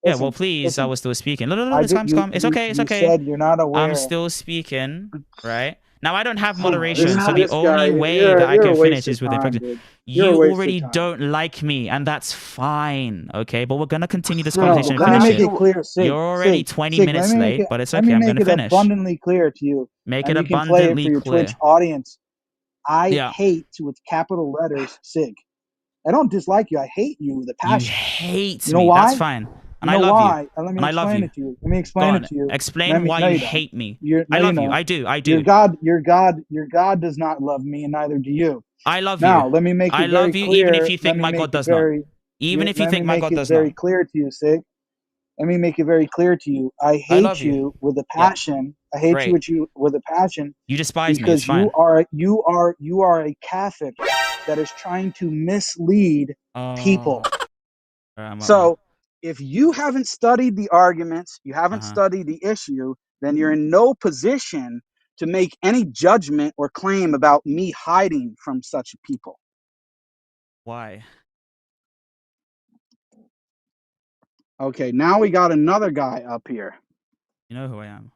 Yeah, well, Listen, please, I listen. was still speaking. No, no, no, I the did. time's come. It's okay, it's You okay. said you're not I'm aware. still speaking, right? Now, I don't have This moderation, so the guy. only way that I You're can a finish waste of is with time, inflection. dude. You're a You waste of already time. don't like me, and that's fine, okay? But we're gonna continue this No, conversation and let me finish make it. it clear, You're Sig. already Sig. 20 Sig. Let minutes me make late, it. but it's Let okay. me I'm make gonna it finish. abundantly clear to you, Make it and you can play it for abundantly your Twitch clear. audience. I Yeah. hate with capital letters, Sig. I don't dislike you. I hate you with a You passion. hate You know me. That's why? fine. And You I know love you. why? Let me And I love explain you. it to you. Let me Go explain it on. to you. Let Explain me. why No, you you don't. hate me. No, I you love you. know. I do. I Your do. God, your God, your God does not love me, and neither do you. I love you. Now, let me make I it very love you even if clear. you Let think me my make God it does not. very. Even if you Let me think my make God it does very not. clear to you, Sig. Let me make it very clear to you. I I love hate you. you with a Yeah. passion. I hate you Great. with a passion You despise me. It's because fine. you are a Catholic that is trying to mislead people. Alright, I'm out, man. So if you haven't studied the arguments, you haven't Uh-huh. studied the issue, then you're in no position to make any judgment or claim about me hiding from such people. Why? Okay, now we got another guy up here. You know who I am.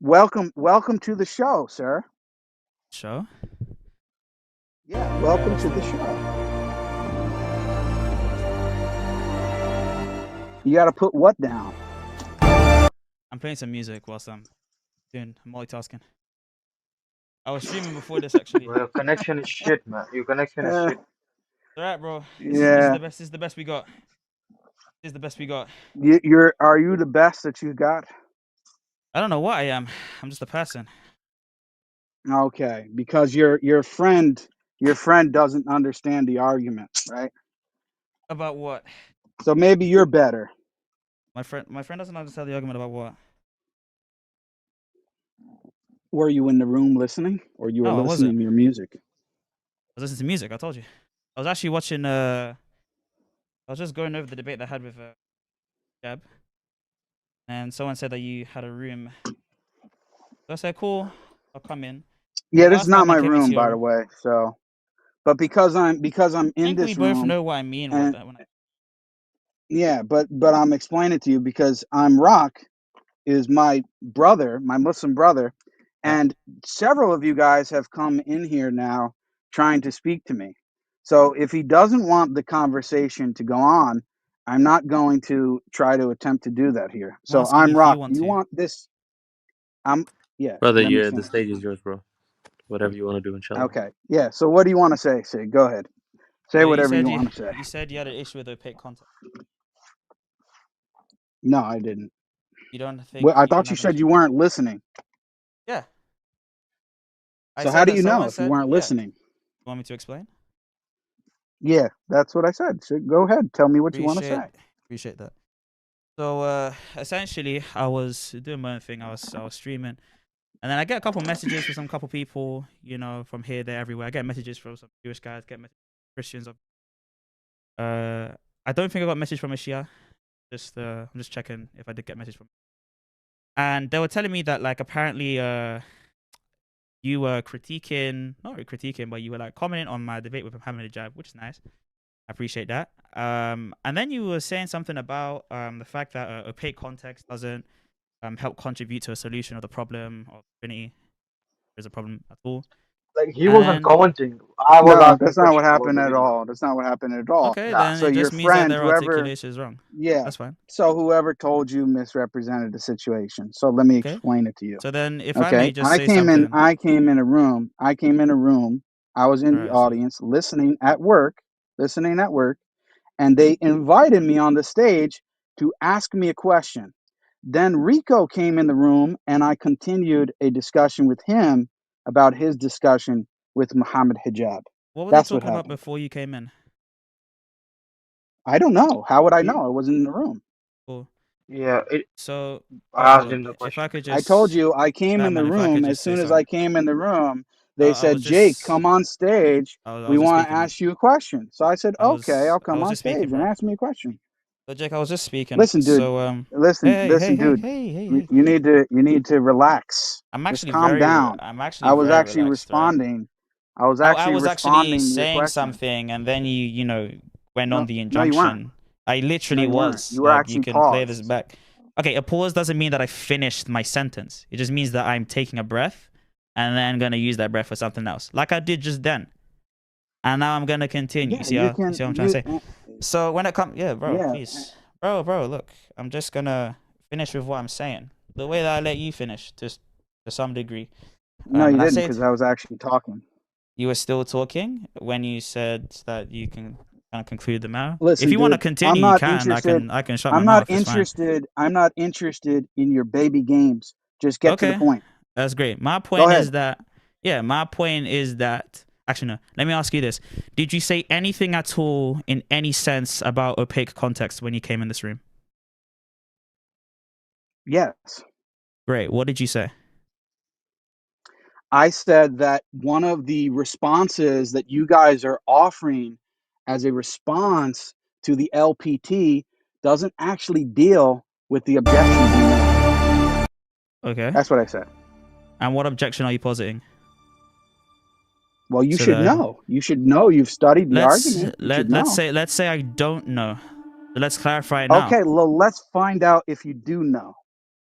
Welcome to the show, sir. Show? Yeah, welcome to the show. You got to put what down? I'm playing some music whilst I'm multitasking. I was streaming before this actually. Well, your connection is shit, man. Your connection is Uh, shit. Alright, bro. This is yeah, the best. This is the best we got. This is the best we got. are you the best that you got? I don't know what I am. I'm just a person. Okay, because your friend doesn't understand the argument, right? About what? So maybe you're better. My friend doesn't understand the argument about what. Were you in the room listening, or you were No, I wasn't. listening to your music? I was listening to music. I told you. I was actually watching. I was just going over the debate that I had with Jab, and someone said that you had a room. So I said, "Cool, I'll come in." The Yeah, this is first not time I my came into room, by the your, way. So, but because I'm I in think we this both room, know what I mean with and that. When I, yeah, but I'm explaining to you because I'm Rock is my brother, my Muslim brother, yeah. and several of you guys have come in here now trying to speak to me. So if he doesn't want the conversation to go on, I'm not going to try to attempt to do that here. I'm So asking you I'm if you Rock. want Do you to. want this? I'm yeah. Brother, Let me yeah, the finish. stage is yours, bro. Whatever you want to do, inshallah. Okay. Yeah. So what do you want to say? Say. Go ahead. Say So you whatever said you you want to say. you said you had an issue with opaque content. No, I didn't. You don't Well, think I you don't thought you have an said issue? you weren't listening. Yeah. I So how said do that you know someone if you said, weren't yeah. listening? You want me to explain? Yeah, that's what I said. So go ahead. Tell me what you want to Appreciate say. appreciate that. So essentially I was doing my own thing. I was streaming. And then I get a couple messages from some couple people, from here, there, everywhere. I get messages from some Jewish guys, get messages from Christians. I don't think I got a message from a Shia. I'm just checking if I did get a message from. And they were telling me that like apparently you were critiquing, not really critiquing, but you were like commenting on my debate with Muhammad Hijab, which is nice. I appreciate that. And then you were saying something about the fact that opaque context doesn't help contribute to a solution of the problem of Trinity. There's a problem at all. Like, he wasn't And commenting. I was No, asking that's not what questions about happened the at video. all. That's not what happened at all. okay, Nah. then So it your just means that friend, their whoever, articulation is wrong. yeah. That's fine. So whoever told you misrepresented the situation. So let me Okay. explain it to you. So then, if I may Okay. just say something, I came in a room. I came in a room. I was in all the right, so audience listening at work, and they invited me on the stage to ask me a question. Then Rico came in the room, and I continued a discussion with him about his discussion with Muhammad Hijab. what were they That's what talking about happened. before you came in? I don't know. How would I He, know? I wasn't in the room. Cool. yeah, So, all I right, asked look, him the if I question. could I told just, you I came yeah, in the man, if I could room. As just say soon as I something, came in the room, they I said, was Jake, just, come on stage. I We was just want to speaking, man. ask you a question. So I said, okay, I'll I come was on just speaking, stage and bro. ask me a question. So, Jake, I was just speaking. Listen, dude. So, Listen, hey, hey, listen, hey, dude. hey, hey, hey. You need to relax. Just calm down. I'm I actually was very actually relaxed, right? responding. I was I actually was actually responding to your saying question. something, and then you went on No, the no, you weren't. injunction. I literally you weren't. was. You were Like, you actually can play this paused. back. Okay, a pause doesn't mean that I finished my sentence. It just means that I'm taking a breath and then gonna use that breath for something else, like I did just then. And now I'm gonna continue. Yeah, You see what I'm trying to say? So when it comes, yeah, bro, yeah. please, bro, look, I'm just gonna finish with what I'm saying. The way that I let you finish, to some degree. No, you And I didn't, said because I was actually talking. you were still talking when you said that you can kind of conclude the matter. Listen, If you want to dude, continue, I'm you not can. interested. I can shut my I'm not mouth. It's fine. interested. I'm not interested in your baby games. Just get to the Okay, point. that's great. My Go point ahead. is that, yeah, my point is that. Actually, no. Let me ask you this: did you say anything at all in any sense about opaque context when you came in this room? Yes. Great. What did you say? I said that one of the responses that you guys are offering as a response to the LPT doesn't actually deal with the objection being made. Okay. That's what I said. And what objection are you positing? Well, you So should know. You should know. You've studied the argument. You should know. Let's say I don't know. Let's clarify it now. Okay, well, let's find out if you do know.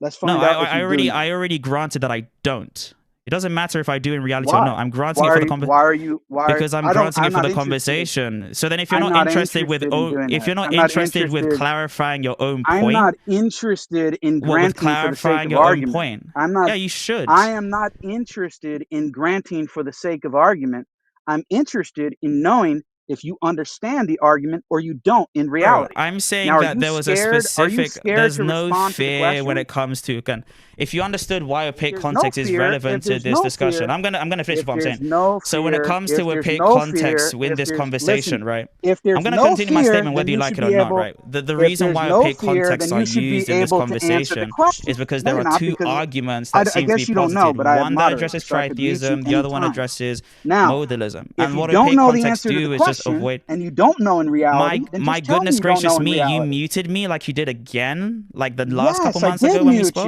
Let's No, find out if you do know. I already granted that I don't. It doesn't matter if I do in reality Why? or not. I'm granting it for the conversation. Why are you? Why? Because I'm granting it for the conversation. So then, if you're not interested with, if you're not interested with clarifying your own point, I'm not interested in granting for the sake of argument. I'm not. Yeah, you should. I am not interested in granting for the sake of argument. I'm interested in knowing if you understand the argument or you don't in reality. Bro, I'm saying now, that there was a specific. There's no fear when it comes to. Again, if you understood why opaque context is relevant to this discussion, I'm gonna finish what I'm saying. So when it comes to opaque context in this conversation, right? I'm gonna continue my statement whether you like it or not, right? The reason why opaque contexts are used in this conversation is because there are two arguments that seem to be posited. One that addresses tritheism, the other one addresses modalism. And what opaque contexts do is just avoid. And you don't know in reality. My goodness gracious me, you muted me like you did again, like the last couple months ago when we spoke.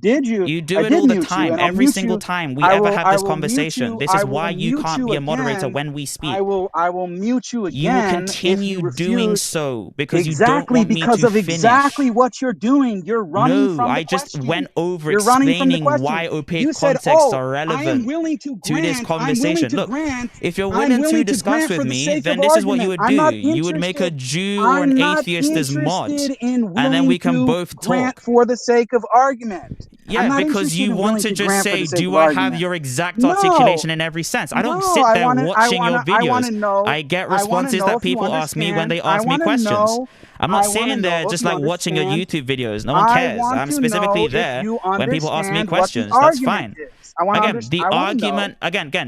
You do it all the time, every single time we ever have this conversation. This is why you can't be a moderator when we speak. I will mute you again. You will continue doing so because you don't want me to finish. Exactly what you're doing. You're running from the question. No, I just went over explaining why opaque contexts are relevant to this conversation. Look, if you're willing to discuss with me, then this is what you would do. You would make a Jew or an atheist as mod, and then we can both talk. For the sake of argument. Yeah, because you want to just say, do I have your exact articulation in every sense? I don't sit there watching your videos. I get responses that people ask me when they ask me questions. I'm not sitting there just like watching your YouTube videos. No one cares. I'm specifically there when people ask me questions. That's fine. Again,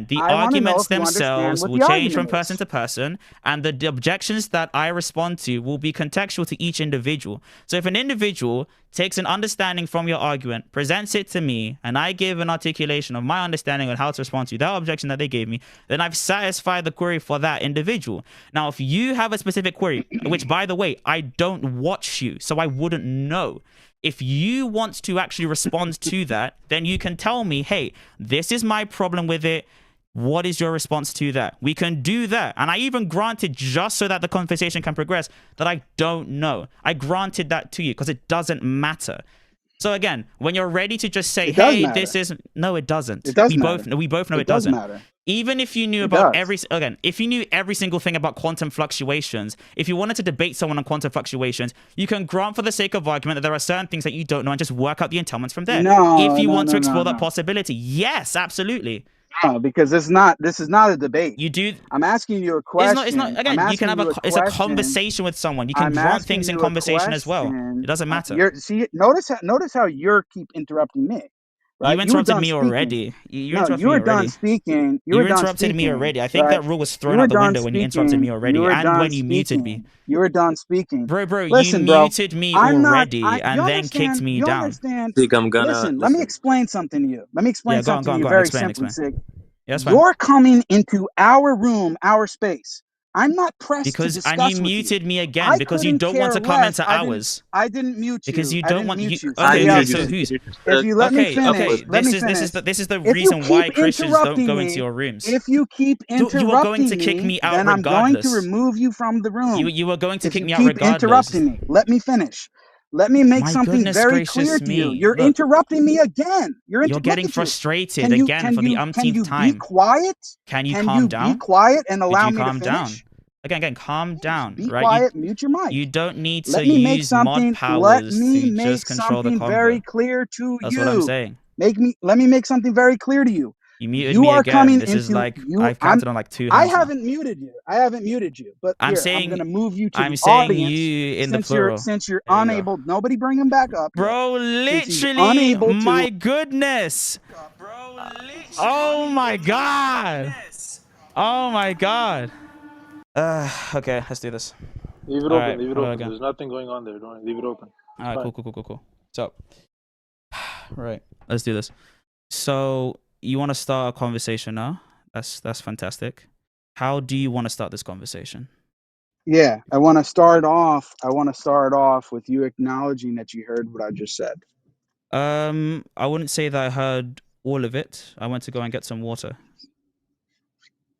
the arguments themselves will change from person to person, and the objections that I respond to will be contextual to each individual. So if an individual takes an understanding from your argument, presents it to me, and I give an articulation of my understanding on how to respond to that objection that they gave me, then I've satisfied the query for that individual. Now, if you have a specific query, which, by the way, I don't watch you, so I wouldn't know. If you want to actually respond to that, then you can tell me, hey, this is my problem with it. What is your response to that? We can do that. And I even granted, just so that the conversation can progress, that I don't know. I granted that to you because it doesn't matter. So again, when you're ready to just say, hey, this is... No, it doesn't. It does we both know it doesn't. Matter. Even if you knew about if you knew every single thing about quantum fluctuations, if you wanted to debate someone on quantum fluctuations, you can grant for the sake of argument that there are certain things that you don't know and just work out the entailments from there. If you want to explore that possibility, yes, absolutely. No, because this is not a debate. You do. I'm asking you a question. It's not. Again, you can have it's a conversation with someone. You can grant things in conversation as well. It doesn't matter. Notice how you keep interrupting me. Right? You interrupted me already. You were done speaking. You interrupted me already. I think that rule was thrown out the window when you interrupted me already, and when you muted me. You were done speaking. Bro, you muted me already and then kicked me down. Listen, let me explain something to you. Let me explain something to you very simply. Yeah, you're coming into our room, our space. I'm not pressed to Because discuss and you with muted me again I because you couldn't don't want care to come less. into ours. I didn't mute you. Because you I don't didn't want mute you. you. I Okay, Somebody okay. else muted So you. did. who's Can you just If you let me okay? finish, Okay. let me This finish. is the If you reason why keep Christians don't interrupting go into me, your rooms. if you keep You are going to interrupting kick me, me out then I'm going to regardless. remove you from the room. You are going to If kick you me out keep regardless. interrupting me, let me finish. Let me make My something goodness very clear gracious to you. me! You're Look, interrupting me again. you're Look getting at you. frustrated again for the Can umpteenth you be time. quiet? Can you Can calm you be down? quiet and Could allow you me to calm down? finish? Again, calm Yes, down, be right? quiet, mute your mic. You don't need to Let me make use mod something. Let powers me to make just control the something very convo. clear to That's what I'm you. saying. Let me make something very clear to you. You muted You me are again. coming This is into like you. I've counted on like 2 I hands now. haven't muted you. I haven't muted you. But I'm here, I'm saying gonna move you to I'm the saying audience you in the plural. since you're There you go. unable. Nobody bring him back up yet. Bro, Since he's literally, unable to. my goodness. Oh my god. Oh my god. Okay, let's do this. Leave it All open. right, Leave it hello open. again. There's nothing going on there. Don't leave it open. All right, Fine. cool. So, right, let's do this. So, you want to start a conversation now? That's fantastic. How do you want to start this conversation? Yeah, I want to start off. With you acknowledging that you heard what I just said. I wouldn't say that I heard all of it. I went to go and get some water.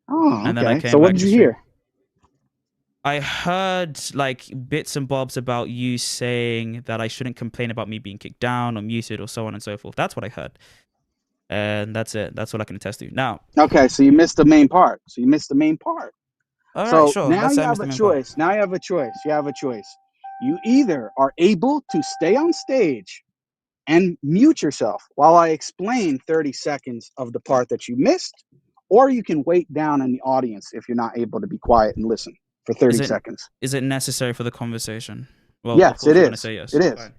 Oh, And then I okay. came So what back did to you stream. hear? I heard like bits and bobs about you saying that I shouldn't complain about me being kicked down or muted or so on and so forth. That's what I heard. And that's it. That's what I can attest to. Now, Okay, so you missed the main part. all right, So sure. now Let's say you I have missed a the main part. choice. You have a choice. You either are able to stay on stage and mute yourself while I explain 30 seconds of the part that you missed, or you can wait down in the audience if you're not able to be quiet and listen for 30 seconds. Is it necessary for the conversation? Well, of Yes, course it you're going to is. say yes. It is. Fine.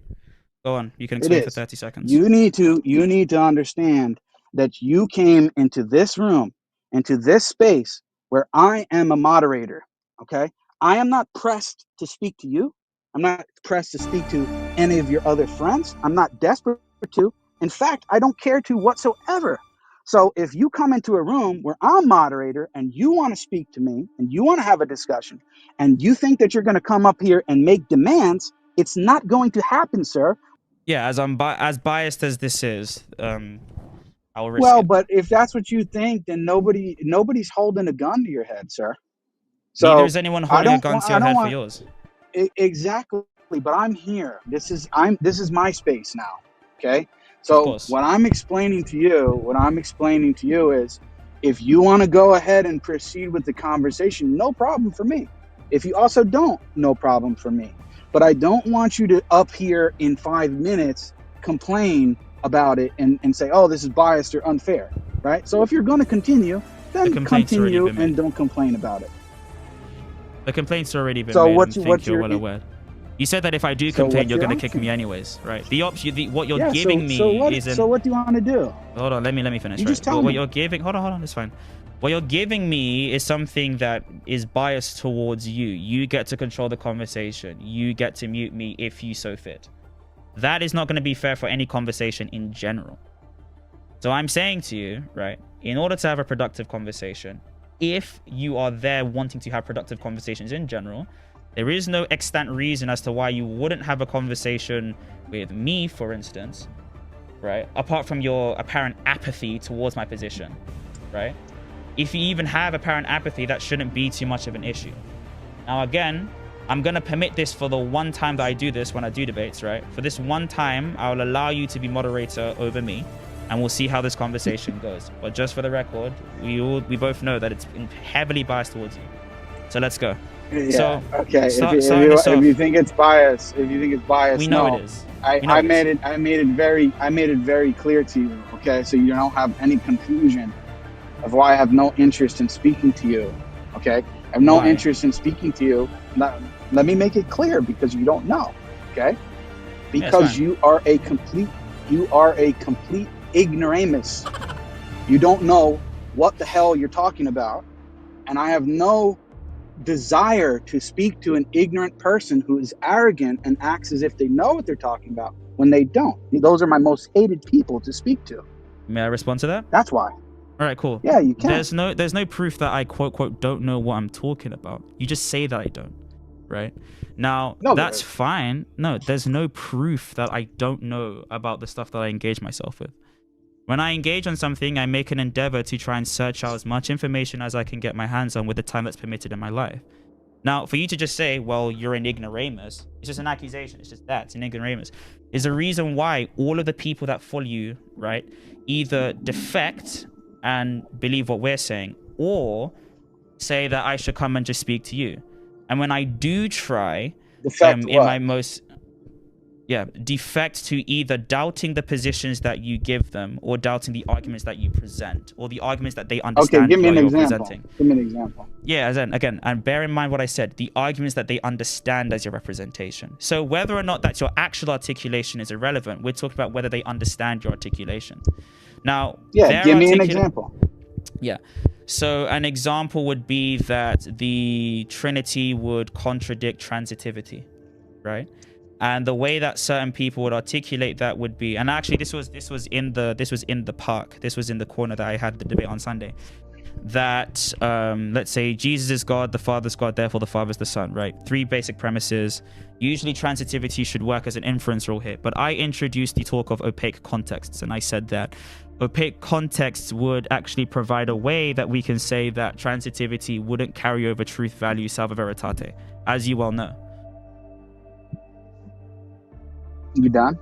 Go on. You can It explain for is. 30 seconds. You need to understand that you came into this room, into this space where I am a moderator. Okay? I am not pressed to speak to you. I'm not pressed to speak to any of your other friends. I'm not desperate to. In fact, I don't care to whatsoever. So if you come into a room where I'm moderator and you want to speak to me and you want to have a discussion and you think that you're going to come up here and make demands, it's not going to happen, sir. Yeah, as biased as this is, I'll risk Well, it. but if that's what you think, then nobody's holding a gun to your head, sir. Neither So is anyone I holding a don't gun want. to I your don't head for want yours. exactly. But I'm here. This is my space now. Okay. Of So course. what I'm explaining to you is, if you want to go ahead and proceed with the conversation, no problem for me. If you also don't, no problem for me. But I don't want you to up here in 5 minutes complain about it and say, oh, this is biased or unfair, right? So if you're going to continue, The then complaint's already continue been made. and don't complain about it. The complaint's already been So made. what's I think what's you're your well aware. You said that if I do so complain, what's you're your going to kick option? me anyways, right? The option, what you're Yeah. giving So me what? isn't. So what do you want to do? Hold on, let me finish. You Right? just tell What me. you're giving. Hold on, it's fine. What you're giving me is something that is biased towards you. You get to control the conversation. You get to mute me if you so fit. That is not going to be fair for any conversation in general. So I'm saying to you, right, in order to have a productive conversation, if you are there wanting to have productive conversations in general, there is no extant reason as to why you wouldn't have a conversation with me, for instance, right? Apart from your apparent apathy towards my position, right? If you even have apparent apathy, that shouldn't be too much of an issue. Now, again, I'm going to permit this for the one time that I do this when I do debates, right? For this one time, I'll allow you to be moderator over me, and we'll see how this conversation goes. But just for the record, we both know that it's heavily biased towards you. So let's go. Yeah. So, okay. if you think it's biased, we know no. it is. I made it very clear to you. Okay, so you don't have any confusion of why I have no interest in speaking to you. Okay, I have no interest in speaking to you. Let me make it clear, because you don't know. Okay, because you are a complete ignoramus. You don't know what the hell you're talking about, and I have no desire to speak to an ignorant person who is arrogant and acts as if they know what they're talking about when they don't. Those are my most hated people to speak to. May I respond to that? That's why. All right, cool. Yeah, you can. There's no proof that I quote don't know what I'm talking about. You just say that I don't, right? Now No, that's fine. No, there's no proof that I don't know about the stuff that I engage myself with. When I engage on something, I make an endeavor to try and search out as much information as I can get my hands on with the time that's permitted in my life. Now, for you to just say, well, you're an ignoramus, it's just an accusation. It's just that. It's an ignoramus. Is the reason why all of the people that follow you, right, either defect and believe what we're saying or say that I should come and just speak to you. And when I do try, defect in my most... defect to either doubting the positions that you give them or doubting the arguments that you present or the arguments that they understand. Okay, give me an you're example. Presenting. Give me an example. Yeah, again, and bear in mind what I said, the arguments that they understand as your representation. So whether or not that's your actual articulation is irrelevant. We're talking about whether they understand your articulation. Now, yeah, give me an example. Yeah. So an example would be that the Trinity would contradict transitivity, right? And the way that certain people would articulate that would be, and actually this was in the park. This was in the corner that I had the debate on Sunday. That let's say Jesus is God, the Father's God, therefore the Father's the Son, right? 3 basic premises. Usually transitivity should work as an inference rule here, but I introduced the talk of opaque contexts, and I said that opaque contexts would actually provide a way that we can say that transitivity wouldn't carry over truth value salva veritate, as you well know. You done?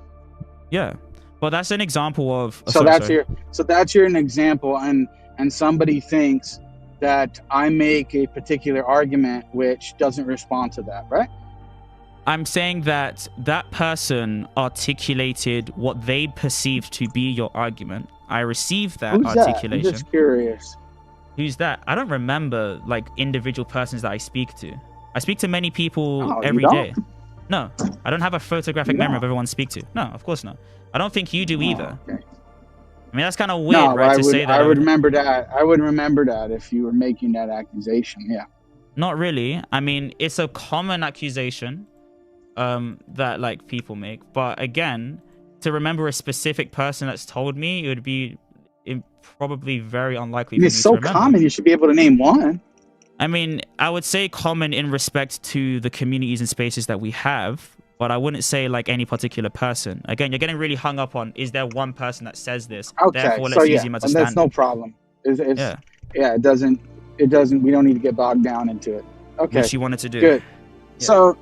Yeah, well, that's an example of. So that's an example, and somebody thinks that I make a particular argument which doesn't respond to that, right? I'm saying that that person articulated what they perceived to be your argument. I received that articulation. That? I'm just curious. Who's that? I don't remember like individual persons that I speak to. I speak to many people every day. No, I don't have a photographic memory of everyone I speak to. No, of course not. I don't think you do either. Okay. I mean, that's kind of weird, right? Say that. I would remember that. I would remember that if you were making that accusation. Yeah. Not really. I mean, it's a common accusation that like people make. But again, to remember a specific person that's told me, it would be probably very unlikely. It's so common. You should be able to name one. I mean, I would say common in respect to the communities and spaces that we have, but I wouldn't say like any particular person. Again, you're getting really hung up on, is there one person that says this? Okay, therefore, let's use him as a standard. That's no problem. It doesn't, we don't need to get bogged down into it. Okay. Which you wanted to do. Good. Yeah.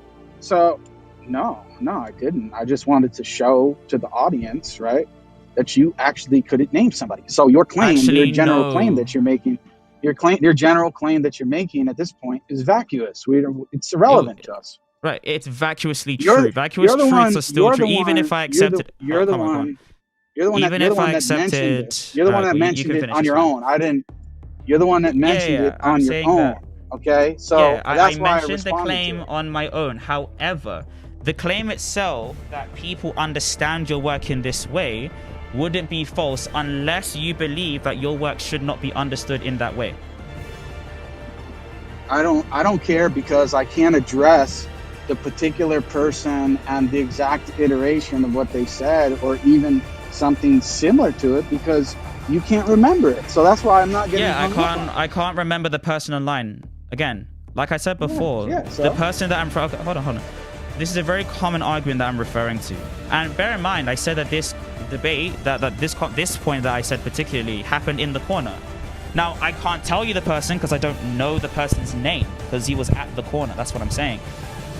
So, no, I didn't. I just wanted to show to the audience, right, that you actually couldn't name somebody. So your claim, your general claim that you're making, your general claim that you're making at this point is vacuous. It's irrelevant to us. Right. It's vacuously true. Vacuous truths are still true, even if I accept it. You're the one that mentioned it on your own. I didn't. You're the one that mentioned it on your own. Okay. So I mentioned the claim on my own. However, the claim itself that people understand your work in this way wouldn't be false unless you believe that your work should not be understood in that way. I don't care, because I can't address the particular person and the exact iteration of what they said, or even something similar to it, because you can't remember it. So that's why I'm not getting I can't remember the person online. Again, like I said before, the person that I'm hold on. This is a very common argument that I'm referring to. And bear in mind, I said that this debate, this point that I said particularly happened in the corner. Now, I can't tell you the person because I don't know the person's name, because he was at the corner. That's what I'm saying.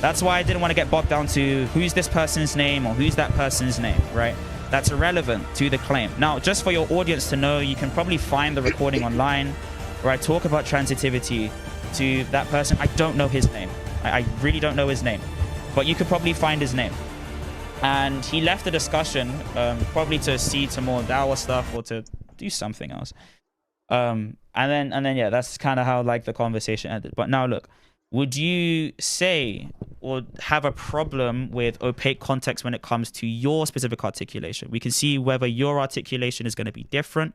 That's why I didn't want to get bogged down to who's this person's name or who's that person's name, right? That's irrelevant to the claim. Now, just for your audience to know, you can probably find the recording online where I talk about transitivity to that person. I don't know his name. I really don't know his name. But you could probably find his name. And he left the discussion probably to see some more Dawa stuff or to do something else. And then yeah, that's kind of how like the conversation ended. But now look, would you say or have a problem with opaque context when it comes to your specific articulation? We can see whether your articulation is going to be different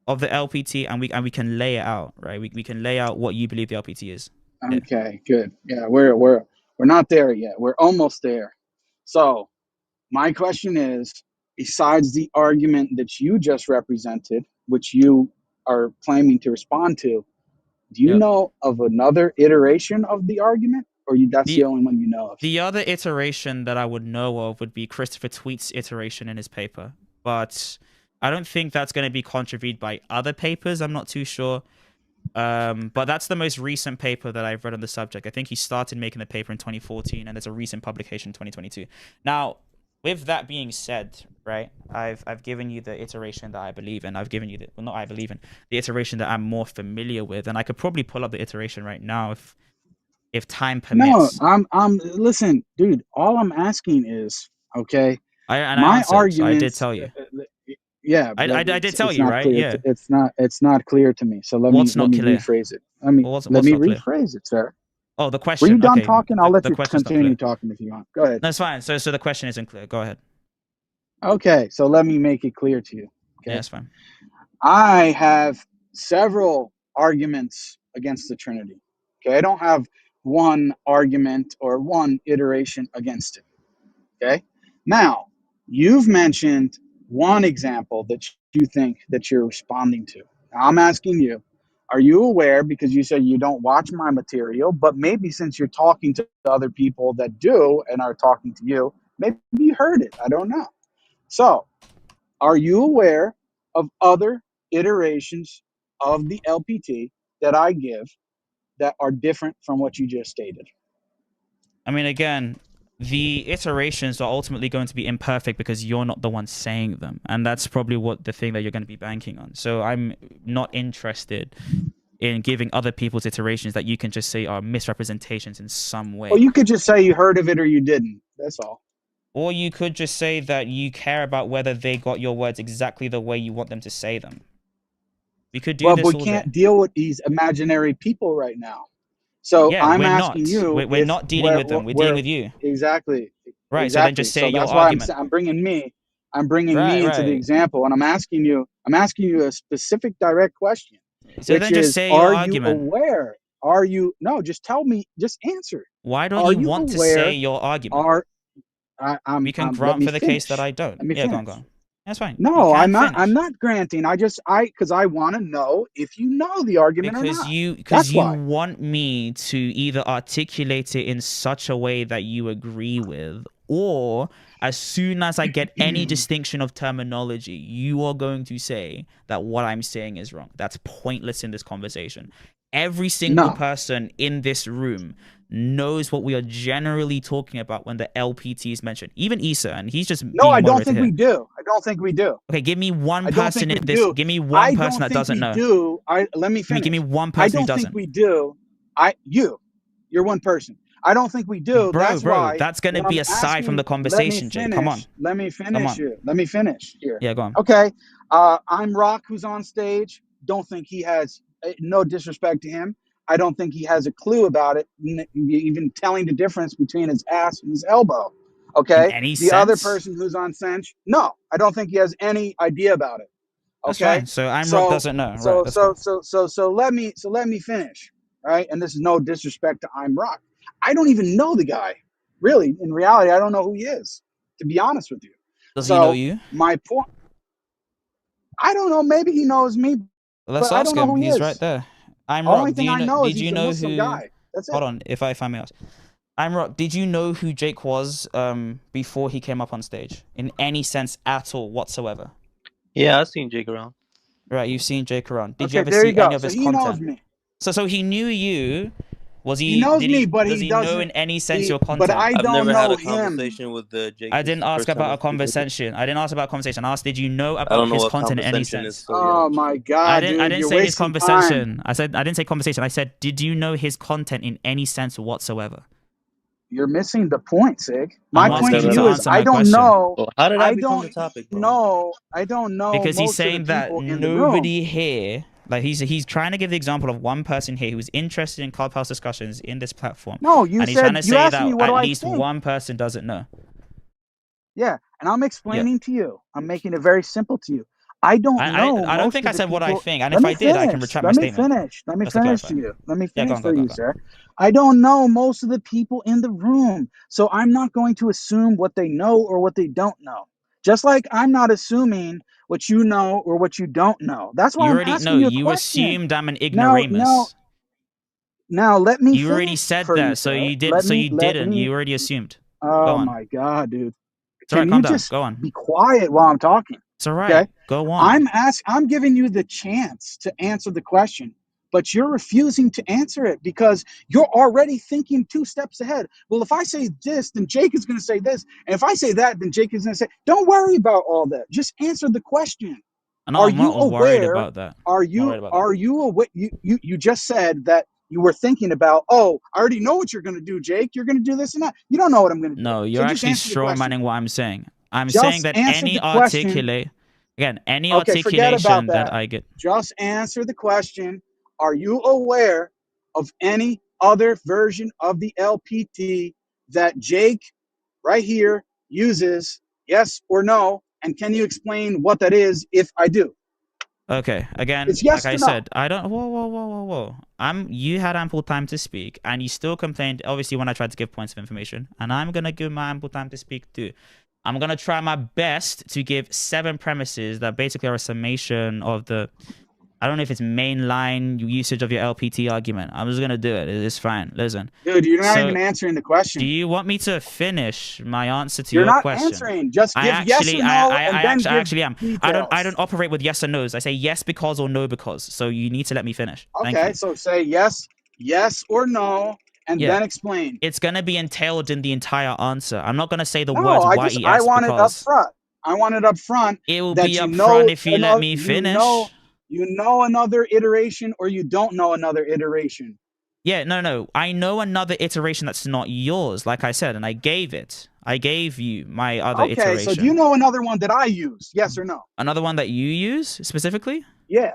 of the LPT, and we can lay it out, right? We can lay out what you believe the LPT is. Okay, good. Yeah, we're not there yet. We're almost there. So my question is, besides the argument that you just represented, which you are claiming to respond to. Do you Yep. know of another iteration of the argument, or that's the only one you know of? The other iteration that I would know of would be Christopher Tweet's iteration in his paper, but I don't think that's going to be contributed by other papers. I'm not too sure. But that's the most recent paper that I've read on the subject. I think he started making the paper in 2014, and there's a recent publication in 2022. Now, with that being said, right, I've given you the iteration that I believe in. I've given you the, well, not I believe in, the iteration that I'm more familiar with, and I could probably pull up the iteration right now if time No, permits. I'm listen, dude. All I'm asking is, okay, I my answered, so I did arguments. tell you. Yeah, I but did tell it's you, not right? clear. Yeah. It's not clear to me. So let me What's not clear? rephrase it. Well, Let what's me not clear? rephrase it, sir. Oh, the Were you question. done Okay, talking? I'll let the you question's not continue clear. talking if you want. Go ahead. That's fine. So the question isn't clear. Go ahead. Okay, so let me make it clear to you. Okay, Yeah, that's fine. I have several arguments against the Trinity. Okay, I don't have one argument or one iteration against it. Okay, now you've mentioned one example that you think that you're responding to. Now, I'm asking you, are you aware, because you said you don't watch my material, but maybe since you're talking to other people that do and are talking to you, maybe you heard it. I don't know. So, are you aware of other iterations of the LPT that I give that are different from what you just stated? I mean, again, the iterations are ultimately going to be imperfect because you're not the one saying them, and that's probably what the thing that you're going to be banking on. So I'm not interested in giving other people's iterations that you can just say are misrepresentations in some way. Well, you could just say you heard of it or you didn't. That's all. Or you could just say that you care about whether they got your words exactly the way you want them to say them. We could do Well, this we all can't day. deal with these imaginary people right now. So Yeah, I'm we're asking not. you We're if not dealing with them. We're dealing with you. exactly, Right. So then exactly. just say So your that's why argument. I'm bringing me Right, into the right. example, and I'm asking you a specific, direct question, So which then just is, say your are you argument. aware? Are you no? Just tell me. Just answer. Why don't Are you you want to say aware? your argument? Are We can let grant me for the case that finish. I don't. Let me Yeah, finish. go on. That's fine. You No, can I'm finish. not granting. Because I want to know if you know the argument or not. Because That's you why. want me to either articulate it in such a way that you agree with, or as soon as I get any distinction of terminology, you are going to say that what I'm saying is wrong. That's pointless in this conversation. Every single No. person in this room knows what we are generally talking about when the LPT is mentioned. Even Issa, and he's just No, being a I don't moderator think here. we do. I don't think we do. Okay, give me one I don't think person we in this. do. Give me one I person don't that think doesn't we know. do. Let me Give me finish. one I person who don't think doesn't. we do. You're one person. I don't think we do. Bro, That's why that's gonna when be I'm aside from the asking, let me conversation, Jay. Come on, finish. Let me come finish on. here. Let me finish here. Yeah, go on. Okay. I'm Rock, who's on stage. Don't think he has, no disrespect to him. I don't think he has a clue about it, even telling the difference between his ass and his elbow. In Okay. any The other sense, person who's on stage, no, I don't think he has any idea about it. that's Okay. fine. So I'm Rock So doesn't know. Right, so that's so cool. so so so let me finish. Right. And this is no disrespect to I'm Rock. I don't even know the guy. Really, in reality, I don't know who he is, to be honest with you. Does he know So you? my point, I don't know. Maybe he knows me, Well, let's but I don't ask know him. who he He's right is. there. I'm Only Rock. Do thing you I know? know is Did he's you a know Muslim who? guy. That's it. Hold on, if I may ask. I'm Rock. Did you know who Jake was before he came up on stage in any sense at all whatsoever? Yeah, I've seen Jake around. Right, you've seen Jake around. Did you Okay, ever there you see any go. of So his he knows content? me. So he knew you. Was He he? knows Did me, he? but Does he he know doesn't. in any sense your But content? I I've don't never had know a him. conversation with Jake. I This is didn't the ask first time about I'm a speaking with him. conversation. I didn't ask about a conversation. I asked, did you know I don't about know his what content in any conversation is, sense? so yeah. Oh my God, I dude, didn't you're say his wasting time. conversation. I didn't say conversation. I said, did you know his content in any sense whatsoever? You're missing the point, SiiiG. My I'm I've point asking to never you had to a you is answer I my don't conversation. question. know. Well, how did I I become the don't topic, bro? know. I don't know Because he's most of the saying that people in the room. nobody here, like he's trying to give the example of one person here who's interested in Clubhouse discussions in this platform, No, and he's trying to you say asked me that what do at I least think. one person doesn't know. Yeah, and I'm Yeah. explaining to you. I'm making it very simple to you. I don't know I don't most think of I the said what I people. think, and Let if me I did, I can finish. retract my Let me statement. finish. Let me Just to finish clarify. to you. Let me Yeah, go finish on, for you, go on. sir. I don't know most of the people in the room, so I'm not going to assume what they know or what they don't know. Just like I'm not assuming what you know or what you don't know. That's why You I'm already asking know. you a You question. assumed I'm an Now, ignoramus. now let me You already finish said for you, that, so sir. you did. So you Let didn't. me. You already assumed. Go Oh on. my God, dude. It's alright. Can Calm you down. just Go on. be quiet while I'm talking? It's alright. Okay. Go on. I'm giving you the chance to answer the question, but you're refusing to answer it because you're already thinking 2 steps ahead. Well, if I say this, then Jake is going to say this, and if I say that, then Jake is going to say. Don't worry about all that. Just answer the question. No, Are I'm you not worried aware? about that. Are you aware? You just said that you were thinking about. Oh, I already know what you're going to do, Jake. You're going to do this and that. You don't know what I'm going to do. No, you're So just actually answer the question. straw-manning what I'm saying. I'm saying Just that answer any the question. any Okay, forget about articulation that. that I get. Just answer the question. Are you aware of any other version of the LPT that Jake right here uses? Yes or no? And can you explain what that is if I do? Okay, again, It's yes like I or no. said, I don't. Whoa. You had ample time to speak, and you still complained. Obviously, when I tried to give points of information, and I'm gonna give my ample time to speak too. I'm gonna try my best to give 7 premises that basically are a summation of the. I don't know if it's mainline usage of your LPT argument. I'm just gonna do it. It's fine. Listen. Dude, you're not So, even answering the do question. you want me to finish my answer to You're your not question? answering. Just give I yes or no, and then give actually am. details. I don't operate with yes or no's. I say yes because or no because. So you need to let me finish. Thank Okay, you. so say yes or no, and Yeah. then explain. It's gonna be entailed in the entire answer. I'm not gonna say the No, words I yes want it up because. front. I want it up front It will that be you up know front if you let me finish. you know another iteration or you don't know another iteration. Yeah, no. I know another iteration that's not yours, like I said, and I gave it. I gave you my other iteration. Okay, so do you know another one that I use? Yes or no? Another one that you use specifically? Yeah.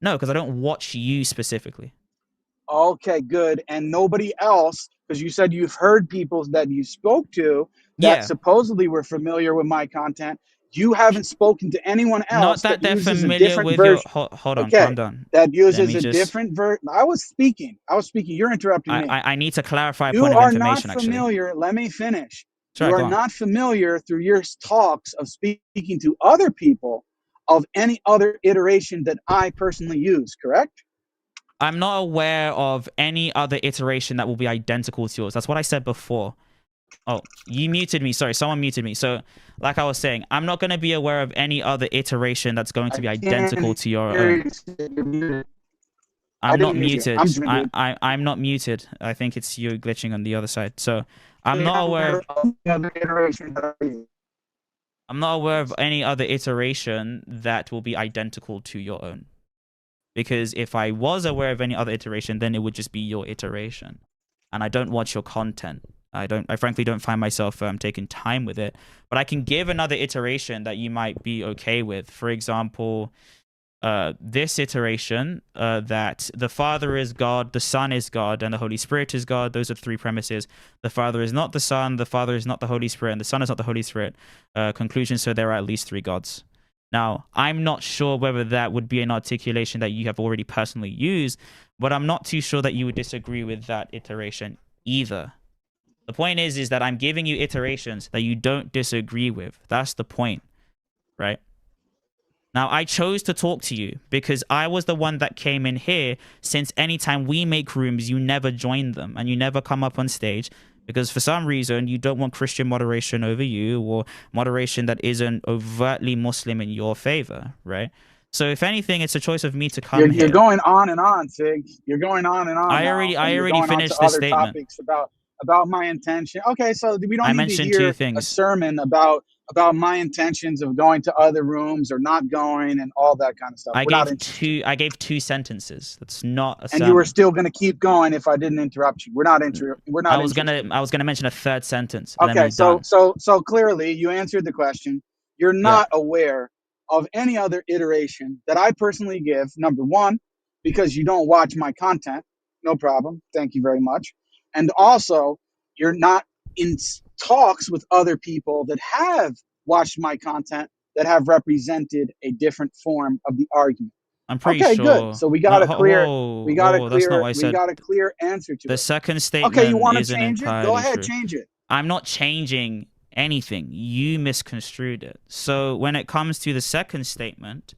No, because I don't watch you specifically. Okay, good. And nobody else, because you said you've heard people that you spoke to that Yeah. supposedly were familiar with my content. You haven't spoken to anyone else Not that they're uses a familiar different with version. your. Hold on, Okay, calm down. that uses me a just- different version. I was speaking. You're interrupting me. I need to clarify a You point of are not information, actually. familiar. Let me finish. Sorry, You go are on. not familiar through your talks of speaking to other people of any other iteration that I personally use, correct? I'm not aware of any other iteration that will be identical to yours. That's what I said before. Oh, you muted me. Sorry, someone muted me. So, like I was saying, I'm not going to be aware of any other iteration that's going to be identical to your own. I'm not muted. I'm not muted. I think it's you glitching on the other side. So, I'm not aware of any other iteration that will be identical to your own. Because if I was aware of any other iteration, then it would just be your iteration. And I don't watch your content. I frankly don't find myself taking time with it. But I can give another iteration that you might be okay with. For example, this iteration that the Father is God, the Son is God, and the Holy Spirit is God. Those are 3 premises. The Father is not the Son, the Father is not the Holy Spirit, and the Son is not the Holy Spirit. Conclusion, so there are at least 3 gods. Now, I'm not sure whether that would be an articulation that you have already personally used, but I'm not too sure that you would disagree with that iteration either. The point is that I'm giving you iterations that you don't disagree with. That's the point, right? Now, I chose to talk to you because I was the one that came in here, since anytime we make rooms, you never join them and you never come up on stage because for some reason you don't want Christian moderation over you, or moderation that isn't overtly Muslim in your favor, right? So if anything, it's a choice of me to come here. You're going on and on, SiiiG. You're going on and on. I already finished this statement. Topics about my intention. Okay, so we don't need to hear 2 things. a sermon about my intentions of going to other rooms or not going and all that kind of stuff. I gave 2 sentences. That's not a sermon. And you were still going to keep going if I didn't interrupt you. We're not I was gonna mention a 3rd sentence. Okay, so clearly you answered the question. You're not aware of any other iteration that I personally give. Number 1, because you don't watch my content. No problem. Thank you very much. And also, you're not in talks with other people that have watched my content that have represented a different form of the argument. I'm pretty sure. Good. So we got a clear answer to it. The second statement Okay, you want to isn't change it? entirely Go ahead, true. change it. I'm not changing anything. You misconstrued it. So when it comes to the second statement,